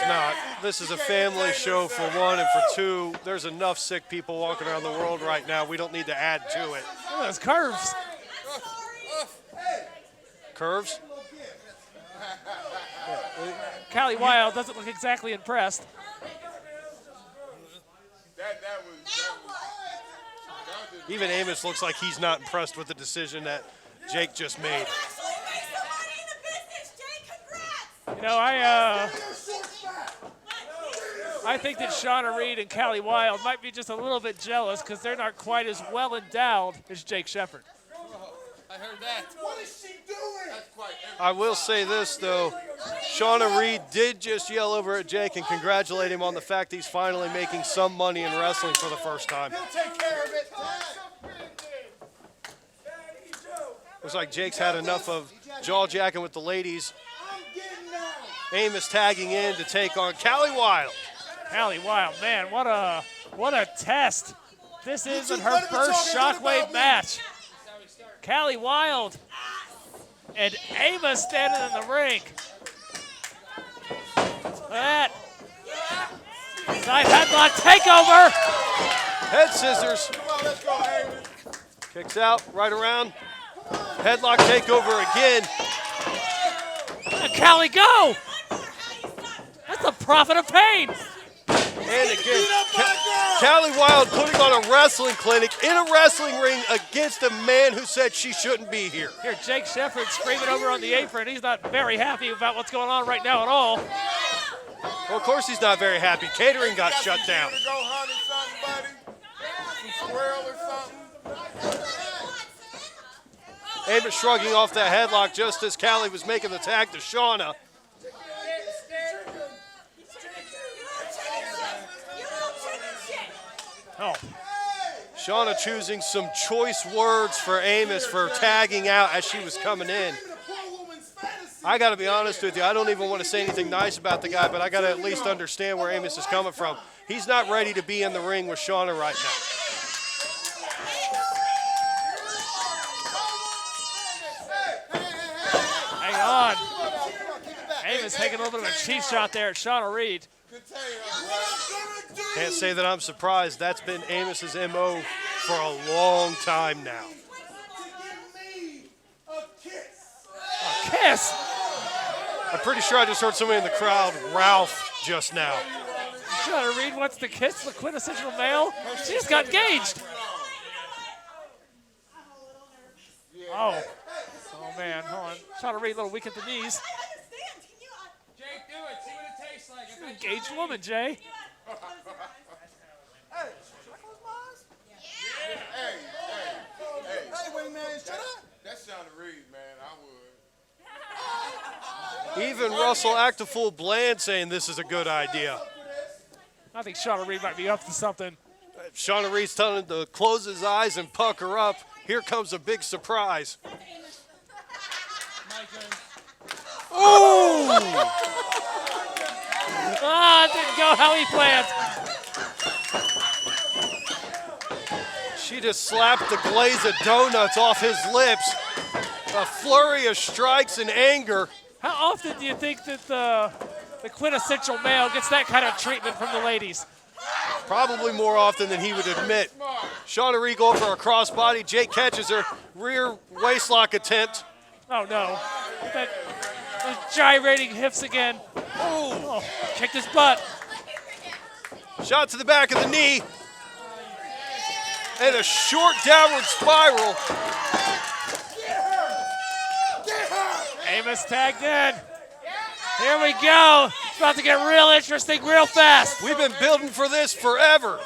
not. This is a family show for one, and for two, there's enough sick people walking around the world right now. We don't need to add to it. Look at those curves. Curves? Callie Wild doesn't look exactly impressed. Even Amos looks like he's not impressed with the decision that Jake just made. You know, I think that Shawna Reed and Callie Wild might be just a little bit jealous because they're not quite as well endowed as Jake Shepard. I heard that. What is she doing? That's quite I will say this, though. Shawna Reed did just yell over at Jake and congratulate him on the fact he's finally making some money in wrestling for the first time. He'll take care of it. Looks like Jake's had enough of jaw-jacking with the ladies. Amos tagging in to take on Callie Wilde. Callie Wilde, man, what a test. This isn't her first Shockwave match. Callie Wilde and Amos standing in the ring. Look at that. Side headlock takeover. Head scissors. Kicks out, right around. Headlock takeover again. And Callie go. That's the prophet of pain. And again, Callie Wilde putting on a wrestling clinic in a wrestling ring against a man who said she shouldn't be here. Here, Jake Shefford screaming over on the apron. He's not very happy about what's going on right now at all. Well, of course he's not very happy. Catering got shut down. Amos shrugging off that headlock just as Callie was making the tag to Shawna. Oh. Shawna choosing some choice words for Amos for tagging out as she was coming in. I got to be honest with you, I don't even want to say anything nice about the guy, but I got to at least understand where Amos is coming from. He's not ready to be in the ring with Shawna right now. Hang on. Amos taking a little bit of a cheap shot there at Shawna Reed. Can't say that I'm surprised. That's been Amos's MO for a long time now. A kiss? I'm pretty sure I just heard somebody in the crowd, Ralph, just now. Shawna Reed wants to kiss the quintessential male. She just got engaged. Oh. Oh, man. Hold on. Shawna Reed a little weak at the knees. Jake, do it. See what it tastes like. She's an engaged woman, Jay. Hey, wait, man, shut up. That's Shawna Reed, man. I would. Even Russell Actifool Bland saying this is a good idea. I think Shawna Reed might be up to something. Shawna Reed's telling him to close his eyes and pucker up. Here comes a big surprise. Ooh! Ah, it didn't go how he planned. She just slapped the glaze of donuts off his lips. A flurry of strikes and anger. How often do you think that the quintessential male gets that kind of treatment from the ladies? Probably more often than he would admit. Shawna Reed going for a crossbody. Jake catches her rear waistlock attempt. Oh, no. Those gyrating hips again. Oh, kicked his butt. Shot to the back of the knee. And a short downward spiral. Amos tagged in. Here we go. It's about to get real interesting real fast. We've been building for this forever.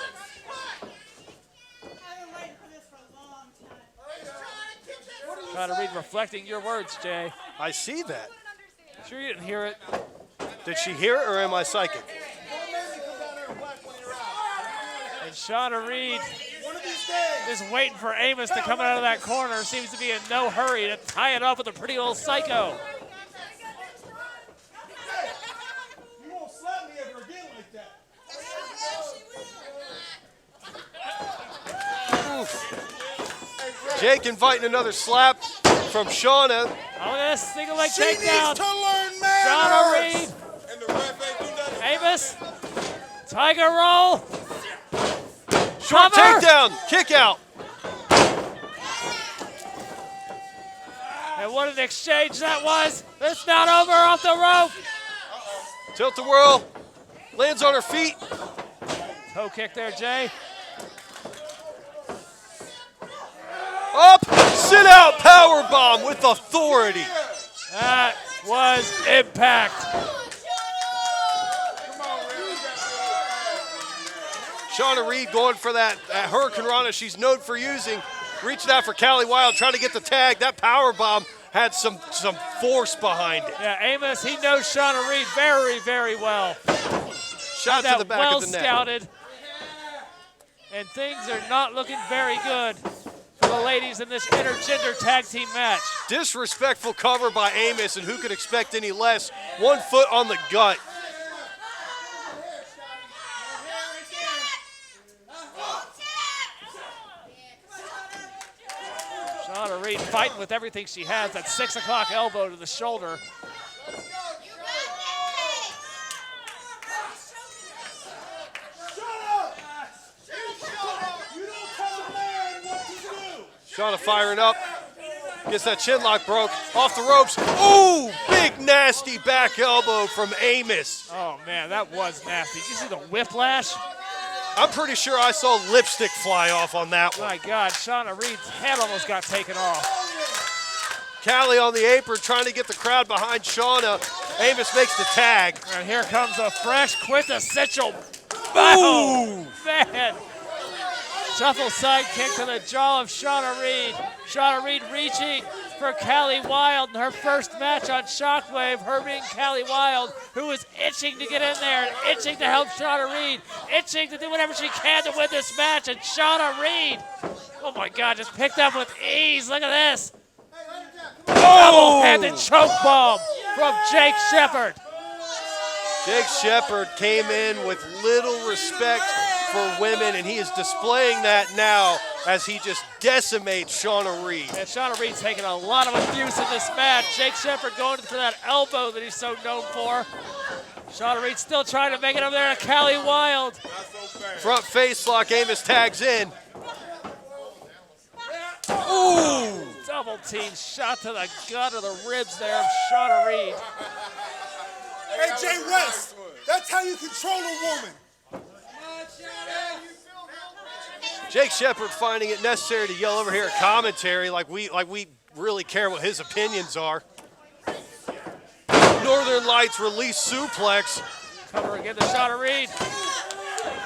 Trying to read reflecting your words, Jay. I see that. Sure you didn't hear it. Did she hear it or am I psychic? And Shawna Reed is waiting for Amos to come out of that corner. Seems to be in no hurry to tie it up with a pretty old psycho. You won't slap me ever again like that. Jake inviting another slap from Shawna. Oh, this single leg She takedown. needs to learn manners. Shawna Reed. And the ref ain't do nothing. Amos. Tiger roll. Short Cover. takedown. Kick out. And what an exchange that was. It's not over off the rope. Tilt-a-whirl. Lands on her feet. Toe kick there, Jay. Up. Sit out powerbomb with authority. That was impact. Shawna Reed going for that Hurricane Rana she's known for using. reaching out for Callie Wild, trying to get the tag. That power bomb had some force behind it. Yeah, Amos, he knows Shawna Reed very, very well. Shot to the back well of the neck. scouted. And things are not looking very good for the ladies in this intergender tag team match. Disrespectful cover by Amos, and who could expect any less? 1 foot on the gut. Shawna Reed fighting with everything she has. That 6 o'clock elbow to the shoulder. Shawna firing up. Gets that chin lock broke. Off the ropes. Ooh, big nasty back elbow from Amos. Oh man, that was nasty. Did you see the whiplash? I'm pretty sure I saw lipstick fly off on that one. My God, Shawna Reed's head almost got taken off. Callie on the apron trying to get the crowd behind Shawna. Amos makes the tag. And here comes a fresh, quintessential. Oh, man. Shuffle side kick to the jaw of Shawna Reed. Shawna Reed reaching for Callie Wild in her first match on Shockwave. Her being Callie Wild, who is itching to get in there and itching to help Shawna Reed, itching to do whatever she can to win this match. And Shawna Reed, oh my God, just picked up with ease. Look at this. Double-handed choke bomb from Jake Shepard. Jake Shepard came in with little respect for women, and he is displaying that now as he just decimates Shawna Reed. And Shawna Reed's taking a lot of abuse in this match. Jake Shepard going for that elbow that he's so known for. Shawna Reed still trying to make it over there to Callie Wild. Front face lock, Amos tags in. Ooh! Double team shot to the gut of the ribs there of Shawna Reed. Hey, Jay West, that's how you control a woman. Jake Shepard finding it necessary to yell over here at commentary like we really care what his opinions are. Northern Lights release suplex. Cover again to Shawna Reed.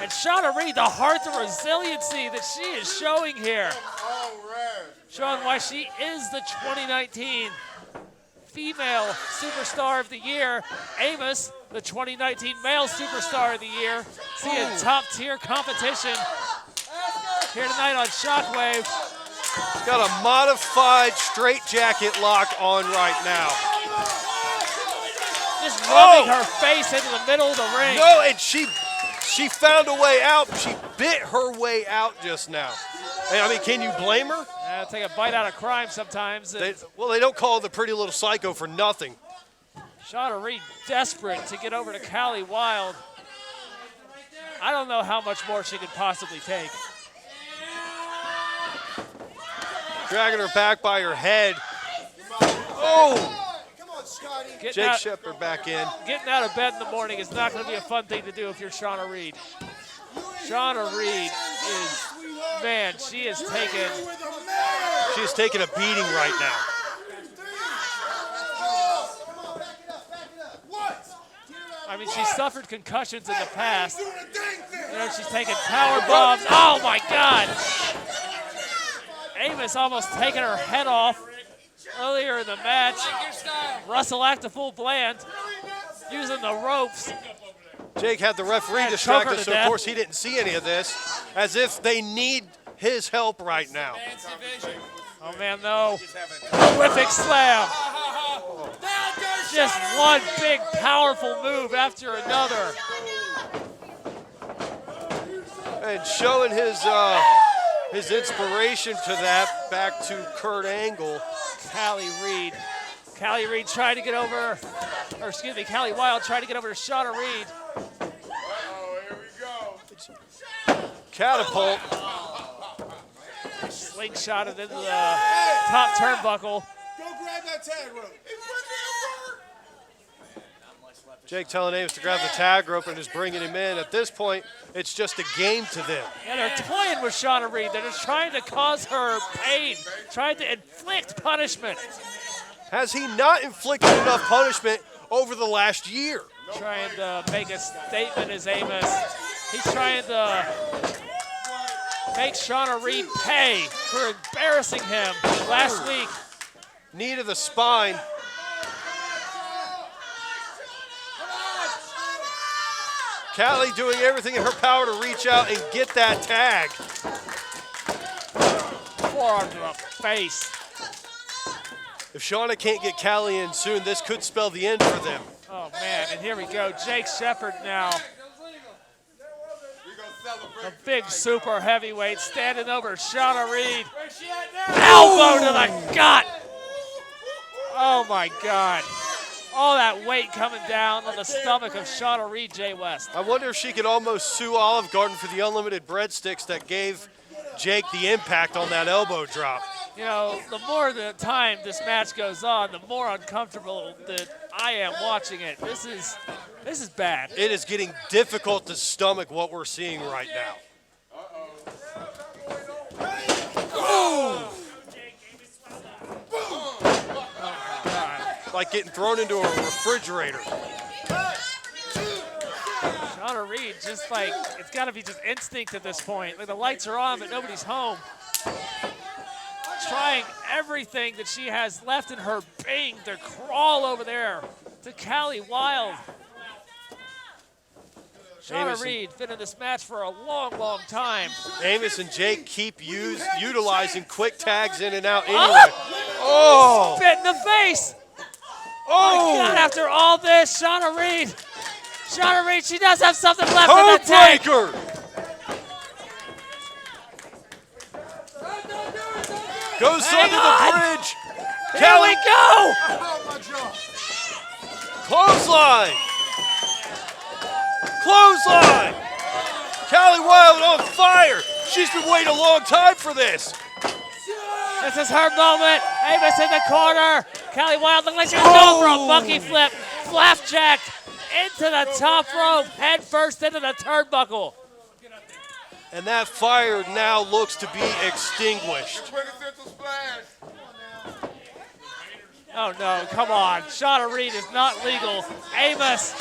And Shawna Reed, the heart of resiliency that she is showing here. Showing why she is the 2019 Female Superstar of the Year. Amos, the 2019 Male Superstar of the Year. Seeing top-tier competition here tonight on Shockwave. She's got a modified straitjacket lock on right now. Just rubbing her face into the middle of the ring. No, and she found a way out. She bit her way out just now. Hey, I mean, can you blame her? Take a bite out of crime sometimes. They don't call her the pretty little psycho for nothing. Shawna Reed desperate to get over to Callie Wild. I don't know how much more she could possibly take. Dragging her back by her head. Oh! Jake Shepard back in. Getting out of bed in the morning is not going to be a fun thing to do if you're Shawna Reed. Shawna Reed is, man, she is taking a beating right now. I mean, she suffered concussions in the past. You know, she's taking power bombs. Oh my God! Amos almost taking her head off earlier in the match. Russell Actiful Bland using the ropes. Jake had the referee distracted, so of course he didn't see any of this, as if they need his help right now. Oh man, no. Horrific slam. Just one big powerful move after another. And showing his inspiration to that back to Kurt Angle. Callie Reed. Callie Reed trying to get over, or excuse me, Callie Wild trying to get over to Shawna Reed. Oh, here we go. Catapult. Slingshot it into the top turnbuckle. Go grab that tag rope. Jake telling Amos to grab the tag rope and is bringing him in. At this point, it's just a game to them. And they're toying with Shawna Reed. They're just trying to cause her pain, trying to inflict punishment. Has he not inflicted enough punishment over the last year? Trying to make a statement as Amos. He's trying to make Shawna Reed pay for embarrassing him last week. Knee to the spine. Callie doing everything in her power to reach out and get that tag. Forearm to the face. If Shawna can't get Callie in soon, this could spell the end for them. Oh, man, and here we go. Jake Shepard now. A big super heavyweight standing over Shawna Reed. Elbow to the gut. Oh, my God. All that weight coming down on the stomach of Shawna Reed, Jay West. I wonder if she could almost sue Olive Garden for the unlimited breadsticks that gave Jake the impact on that elbow drop. You know, the more the time this match goes on, the more uncomfortable that I am watching it. This is bad. It is getting difficult to stomach what we're seeing right now. Oh! Like getting thrown into a refrigerator. Shawna Reed, just like, it's got to be just instinct at this point. Like the lights are on, but nobody's home. Trying everything that she has left in her being to crawl over there to Callie Wilde. Shawna Reed been in this match for a long, long time. Amos and Jake keep utilizing quick tags in and out anyway. Oh! Spit in the face! Oh my God, after all this, Shawna Reed, she does have something left in the tank. Goes under the bridge. Here we go! Clothesline. Clothesline. Callie Wilde on fire. She's been waiting a long time for this. This is her moment. Amos in the corner. Callie Wilde looks like she was going for a monkey flip. Flapjacked into the top rope, head first into the turnbuckle. And that fire now looks to be extinguished. Oh no, come on. Shawna Reed is not legal. Amos.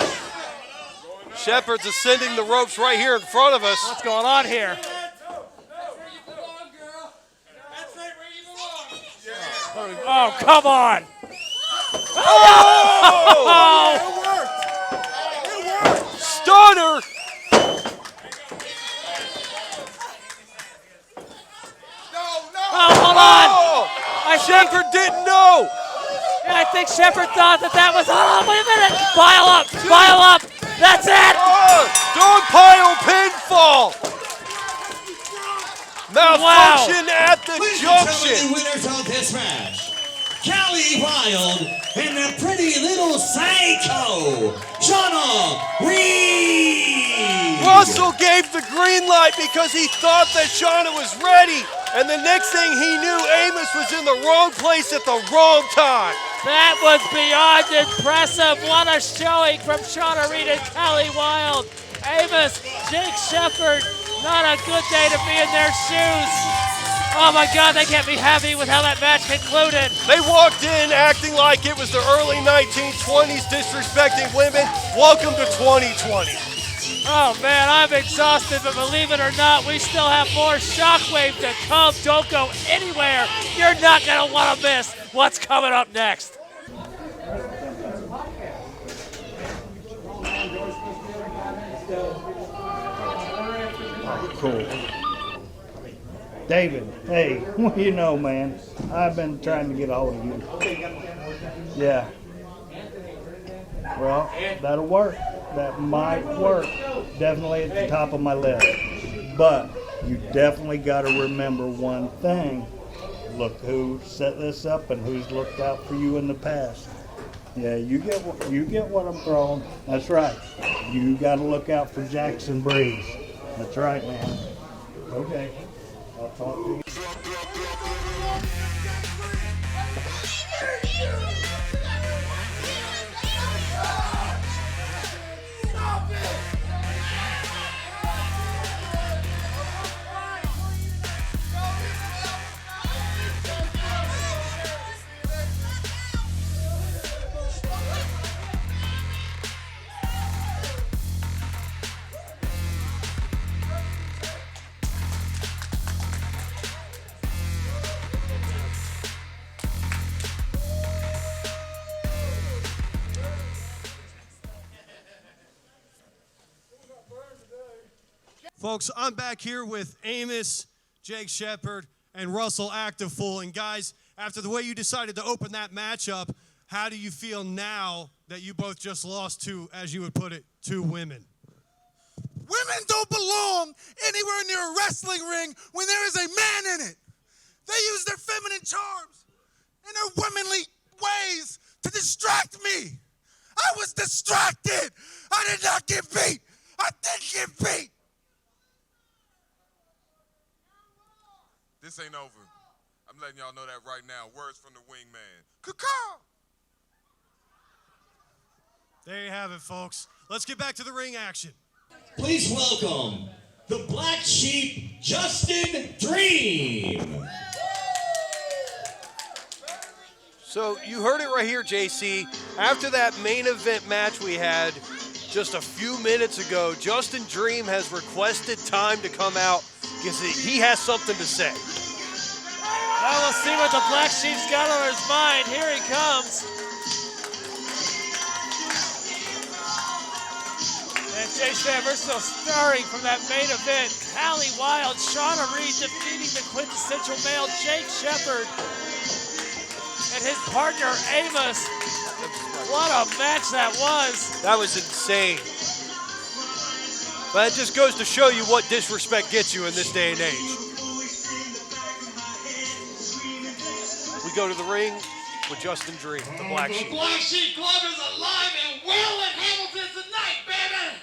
Shepard's ascending the ropes right here in front of us. What's going on here? Oh, come on. Oh! Stunner! Oh, hold on. Shepard didn't know. And I think Shepard thought that was, hold on, wait a minute. Pile up. That's it. Dog pile pinfall. Malfunction at the junction. The winners of this match, Callie Wilde and the pretty little psycho, Shawna Reed. Russell gave the green light because he thought that Shawna was ready. And the next thing he knew, Amos was in the wrong place at the wrong time. That was beyond impressive. What a showing from Shawna Reed and Callie Wilde. Amos, Jake Shepard, not a good day to be in their shoes. Oh my God, they can't be happy with how that match concluded. They walked in acting like it was the early 1920s, disrespecting women. Welcome to 2020. Oh man, I'm exhausted, but believe it or not, we still have more Shockwave to come. Don't go anywhere. You're not gonna wanna miss what's coming up next. Cool. David, hey, what do you know, man? I've been trying to get a hold of you. Yeah. Well, that'll work. That might work. Definitely at the top of my list. But you definitely got to remember one thing. Look who set this up and who's looked out for you in the past. Yeah, you get what I'm throwing. That's right. You got to look out for Jaxon Breeze. That's right, man. Okay. I'll talk to you. Folks, I'm back here with Amos, Jake Shepard, and Russell Activefull. And guys, after the way you decided to open that matchup, how do you feel now that you both just lost to, as you would put it, two women? Women don't belong anywhere near a wrestling ring when there is a man in it. They use their feminine charms and their womanly ways to distract me. I was distracted. I did not get beat. I didn't get beat. This ain't over. I'm letting y'all know that right now. Words from the wingman. Caw-caw. There you have it, folks. Let's get back to the ring action. Please welcome the Black Sheep, Justin Dream. So you heard it right here, JC. After that main event match we had just a few minutes ago, Justin Dream has requested time to come out because he has something to say. Well, we'll see what the Black Sheep's got on his mind. Here he comes. And Jay Shepard, we're still stirring from that main event. Callie Wilde, Shawna Reed defeating the quintessential male Jake Shepard and his partner Amos. What a match that was. That was insane. But it just goes to show you what disrespect gets you in this day and age. We go to the ring with Justin Dream, the Black Sheep. The Black Sheep Club is alive and well in Hamilton tonight, baby!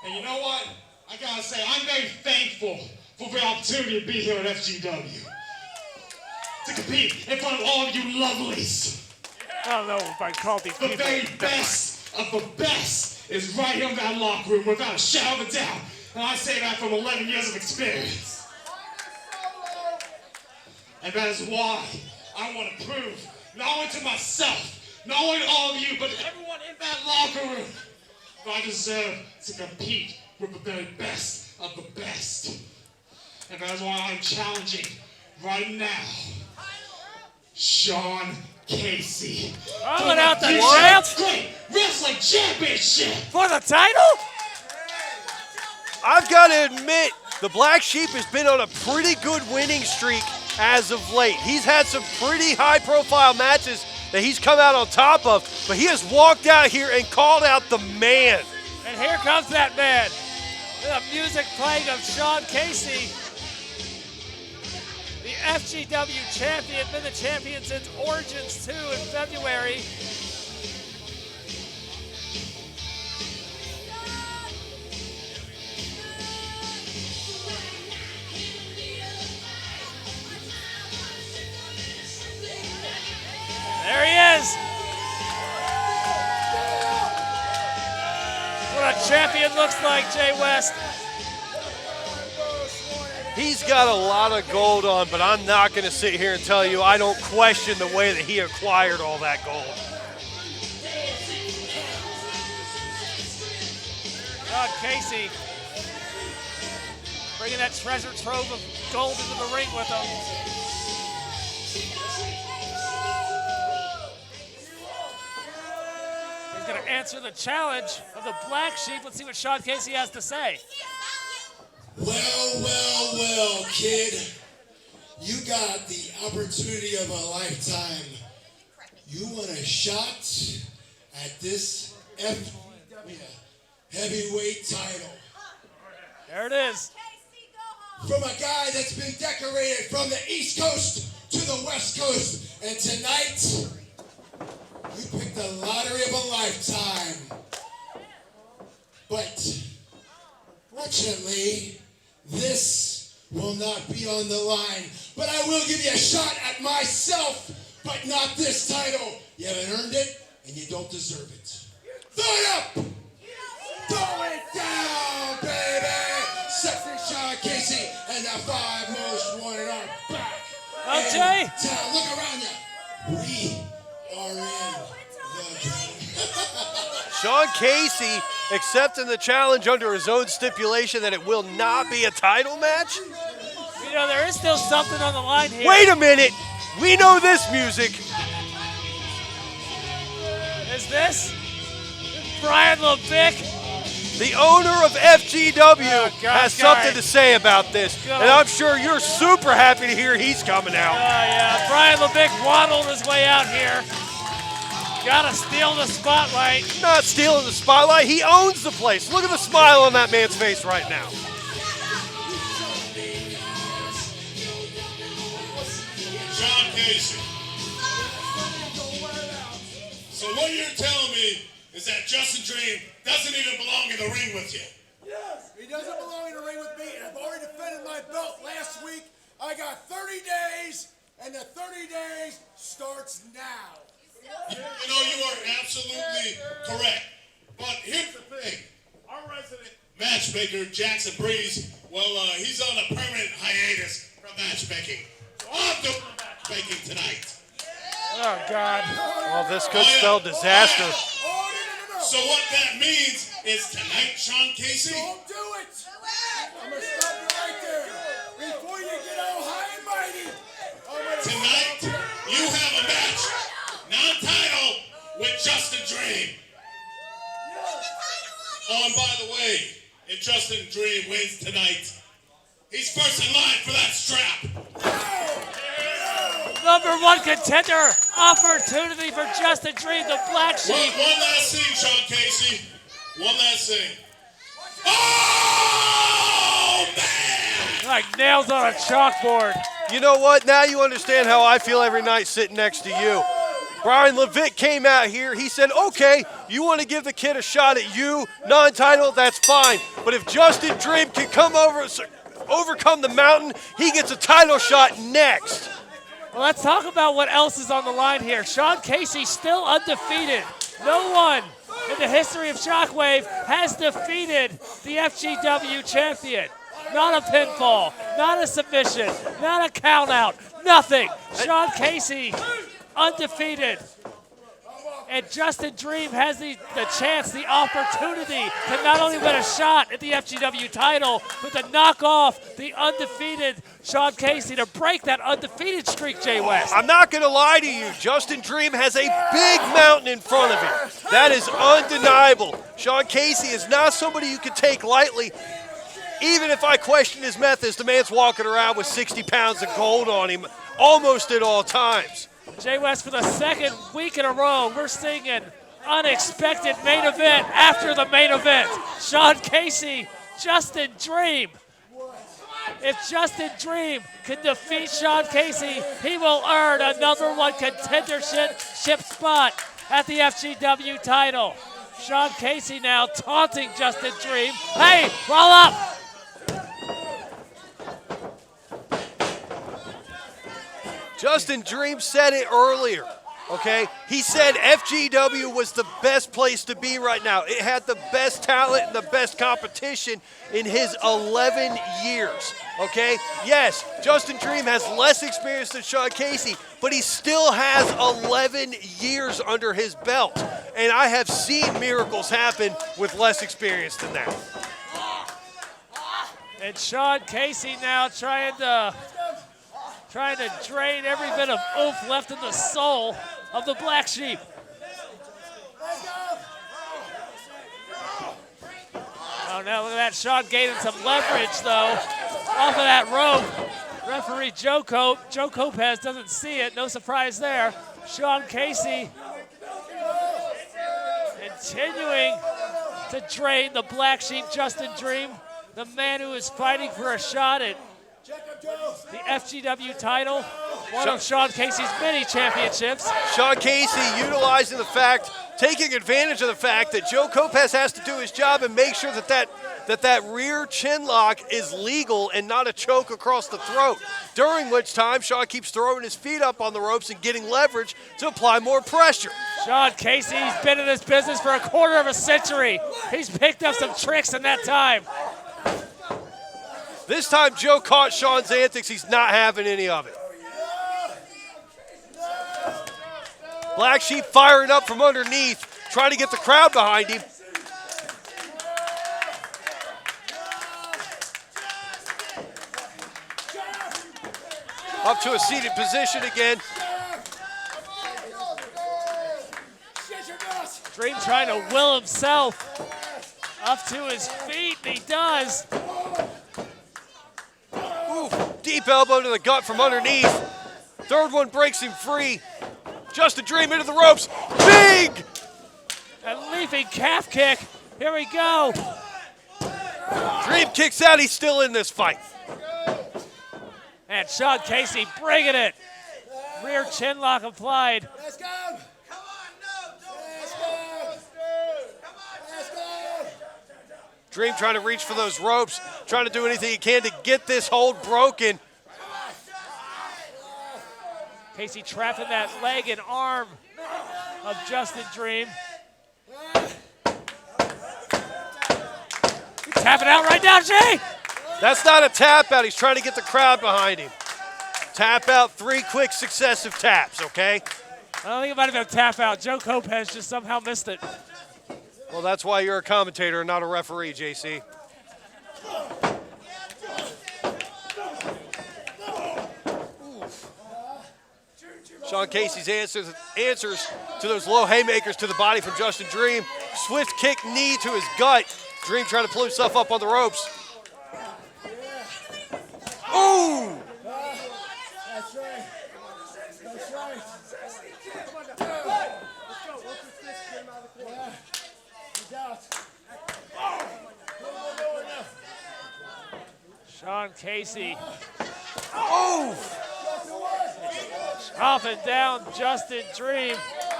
And you know what? I gotta say, I'm very thankful for the opportunity to be here at FGW. To compete in front of all of you lovelies. I don't know if I called these people. The very best of the best is right here in that locker room without a shadow of a doubt. And I say that from 11 years of experience. And that is why I want to prove, not only to myself, not only to all of you, but to everyone in that locker room, that I deserve to compete with the very best of the best. And that is why I'm challenging right now Sean Casey. Rolling out the champ. champ. Wrestling championship. For the title? I've got to admit, the Black Sheep has been on a pretty good winning streak as of late. He's had some pretty high-profile matches that he's come out on top of, but he has walked out here and called out the man. And here comes that man. The music playing of Sean Casey, the FGW champion, been the champion since Origins 2 in February. There he is. What a champion looks like, Jay West. He's got a lot of gold on, but I'm not going to sit here and tell you I don't question the way that he acquired all that gold. Sean Casey bringing that treasure trove of gold into the ring with him. He's going to answer the challenge of the Black Sheep. Let's see what Sean Casey has to say. Well, kid. You got the opportunity of a lifetime. You want a shot at this FGW heavyweight title. There it is. From a guy that's been decorated from the East Coast to the West Coast. And tonight, you picked the lottery of a lifetime. But fortunately, this will not be on the line. But I will give you a shot at myself, but not this title. You haven't earned it, and you don't deserve it. Throw it up! Throw it down, baby! Sexy Sean Casey and the 5 most wanted are back. Okay. Town. Look around you. We are in the Sean Casey accepting the challenge under his own stipulation that it will not be a title match? You know, there is still something on the line here. Wait a minute. We know this music. Is this Brian LeVick? the owner of FGW, has something to say about this. And I'm sure you're super happy to hear he's coming out. Yeah, Brian LeVick waddled his way out here. Gotta steal the spotlight. Not stealing the spotlight, he owns the place. Look at the smile on that man's face right now. John Casey. So what you're telling me is that Justin Dream doesn't even belong in the ring with you. Yes, he doesn't belong in the ring with me, and I've already defended my belt last week. I got 30 days, and the 30 days starts now. You know, you are absolutely correct. But here's the thing. Our resident matchmaker, Jaxon Breeze, well, he's on a permanent hiatus from matchmaking. So I'm doing the matchmaking tonight. Oh, God. Well, this could spell disaster. So what that means is tonight, Sean Casey. Don't do it! I'm going to stop you right there. Before you get all high and mighty. Tonight, you have a match, non-title, with Justin Dream. Oh, and by the way, if Justin Dream wins tonight, he's first in line for that strap. #1 contender opportunity for Justin Dream, the Black Sheep. One last thing, Sean Casey. One last thing. Oh, man! Like nails on a chalkboard. You know what? Now you understand how I feel every night sitting next to you. Brian LeVick came out here. He said, okay, you want to give the kid a shot at you, non-title, that's fine. But if Justin Dream can overcome the mountain, he gets a title shot next. Well, let's talk about what else is on the line here. Sean Casey still undefeated. No one in the history of Shockwave has defeated the FGW champion. Not a pinfall, not a submission, not a count out, nothing. Sean Casey undefeated. And Justin Dream has the chance, the opportunity to not only win a shot at the FGW title, but to knock off the undefeated Sean Casey, to break that undefeated streak, Jay West. I'm not going to lie to you. Justin Dream has a big mountain in front of him. That is undeniable. Sean Casey is not somebody you can take lightly. Even if I question his methods, the man's walking around with 60 pounds of gold on him almost at all times. Jay West, for the second week in a row, we're seeing an unexpected main event after the main event. Sean Casey, Justin Dream. If Justin Dream can defeat Sean Casey, he will earn a #1 contendership spot at the FGW title. Sean Casey now taunting Justin Dream. Hey, roll up! Justin Dream said it earlier, okay? He said FGW was the best place to be right now. It had the best talent and the best competition in his 11 years, okay? Yes, Justin Dream has less experience than Sean Casey, but he still has 11 years under his belt. And I have seen miracles happen with less experience than that. And Sean Casey now trying to drain every bit of oomph left in the soul of the Black Sheep. Oh, now look at that. Sean gaining some leverage, though, off of that rope. Referee Joe Copez doesn't see it. No surprise there. Sean Casey continuing to drain the Black Sheep, Justin Dream, the man who is fighting for a shot at the FGW title, one of Sean Casey's many championships. Sean Casey utilizing taking advantage of the fact that Joe Copez has to do his job and make sure that rear chin lock is legal and not a choke across the throat, during which time Sean keeps throwing his feet up on the ropes and getting leverage to apply more pressure. Sean Casey's been in this business for a quarter of a century. He's picked up some tricks in that time. This time Joe caught Sean's antics. He's not having any of it. Black Sheep firing up from underneath, trying to get the crowd behind him. Up to a seated position again. Dream trying to will himself Up to his feet, and he does. Ooh, deep elbow to the gut from underneath. Third one breaks him free. Justin Dream into the ropes. Big! A leaping calf kick. Here we go. Dream kicks out. He's still in this fight. And Sean Casey bringing it. Rear chin lock applied. Let's go. Come on, no, let's go. Let's go. Dream trying to reach for those ropes, trying to do anything he can to get this hold broken. Casey trapping that leg and arm of Justin Dream. He's tapping out right now, Jay. That's not a tap out. He's trying to get the crowd behind him. Tap out, 3 quick successive taps, okay? I don't think it might have been a tap out. Joe Lopez just somehow missed it. Well, that's why you're a commentator and not a referee, JC. Sean Casey's answers to those low haymakers to the body from Justin Dream. Swift kick, knee to his gut. Dream trying to pull himself up on the ropes. Ooh! That's right. That's right. Sean Casey. Oh! Chopping down Justin Dream.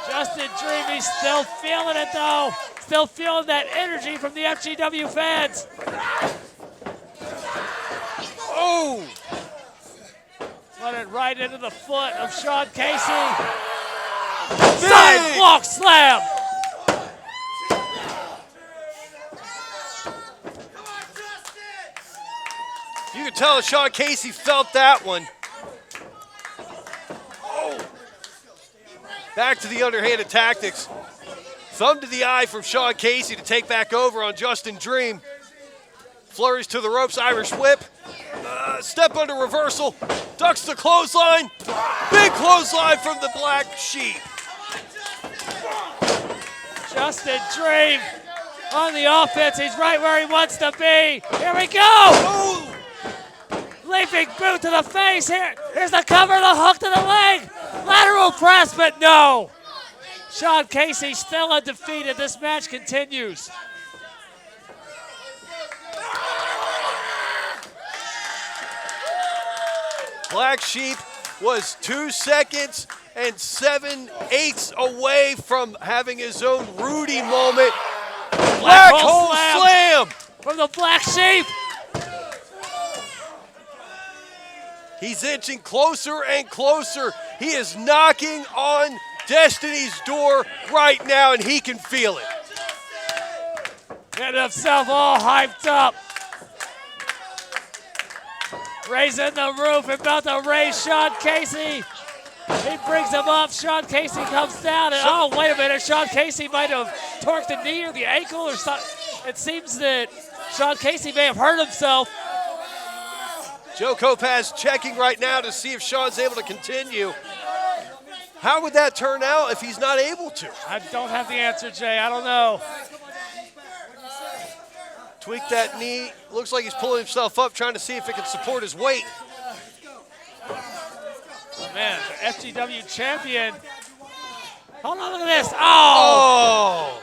Justin Dream, he's still feeling it though. Still feeling that energy from the FGW fans. Oh! Running right into the foot of Sean Casey. Sidewalk slam. You can tell that Sean Casey felt that one. Oh. Back to the underhanded tactics. Thumb to the eye from Sean Casey to take back over on Justin Dream. Flurries to the ropes, Irish whip. Step under reversal. Ducks the clothesline. Big clothesline from the Black Sheep. Justin Dream on the offense. He's right where he wants to be. Here we go. Leaping boot to the face. Here's the cover, the hook to the leg. Lateral press, but no. Sean Casey still undefeated. This match continues. Black Sheep was 2 seconds and 7/8 away from having his own Rudy moment. Black hole slam from the Black Sheep. He's inching closer and closer. He is knocking on Destiny's door right now, and he can feel it. Getting himself all hyped up. Raising the roof, about to raise Sean Casey. He brings him up. Sean Casey comes down, and oh, wait a minute. Sean Casey might have torqued the knee or the ankle or something. It seems that Sean Casey may have hurt himself. Joe Kopaz checking right now to see if Sean's able to continue. How would that turn out if he's not able to? I don't have the answer, Jay. I don't know. Tweak that knee. Looks like he's pulling himself up, trying to see if it can support his weight. Oh, man, the FGW champion. Hold on, look at this. Oh!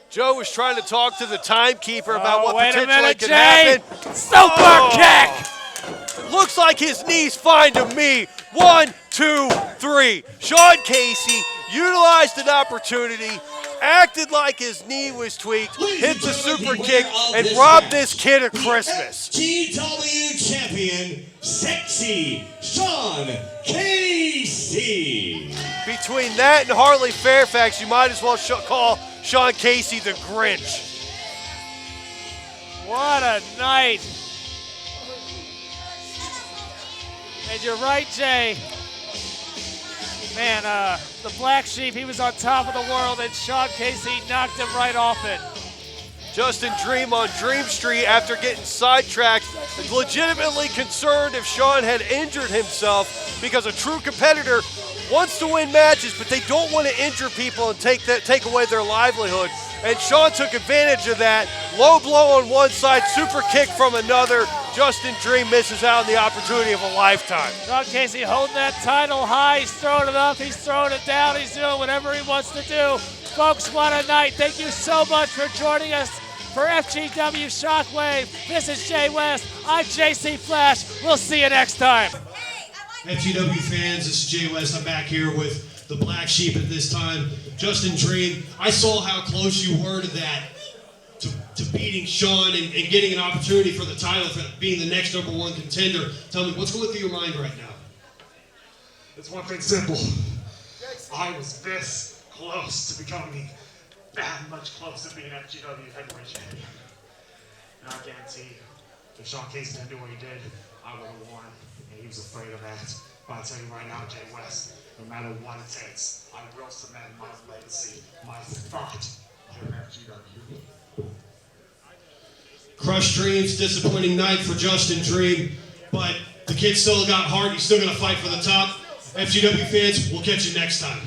Joe was trying to talk to the timekeeper about what wait potentially a minute, could Jay. happen. Super kick! Looks like his knee's fine to me. 1, 2, 3. Sean Casey utilized an opportunity, acted like his knee was tweaked, hit the super kick, and robbed this kid of Christmas. FGW champion, sexy Sean Casey. Between that and Harley Fairfax, you might as well call Sean Casey the Grinch. What a night. And you're right, Jay. Man, the Black Sheep, he was on top of the world, and Sean Casey knocked him right off it. Justin Dream on Dream Street after getting sidetracked, legitimately concerned if Sean had injured himself because a true competitor wants to win matches, but they don't want to injure people and take away their livelihood. And Shawn took advantage of that. Low blow on one side, super kick from another. Justin Dream misses out on the opportunity of a lifetime. Sean Casey holding that title high. He's throwing it up. He's throwing it down. He's doing whatever he wants to do. Folks, what a night. Thank you so much for joining us for FGW Shockwave. This is Jay West. I'm JC Flash. We'll see you next time. FGW fans, this is Jay West. I'm back here with the black sheep at this time. Justin Dream, I saw how close you were to that, to beating Shawn and getting an opportunity for the title, for being the next #1 contender. Tell me, what's going through your mind right now? It's one thing simple. I was this close to becoming that much closer to being FGW heavyweight champion. And I guarantee you, if Sean Casey didn't do what he did, I would have won. And he was afraid of that. But I tell you right now, Jay West, no matter what it takes, I will cement my legacy, my thought here in FGW. Crushed dreams, disappointing night for Justin Dream, but the kid still got heart. He's still going to fight for the top. FGW fans, we'll catch you next time.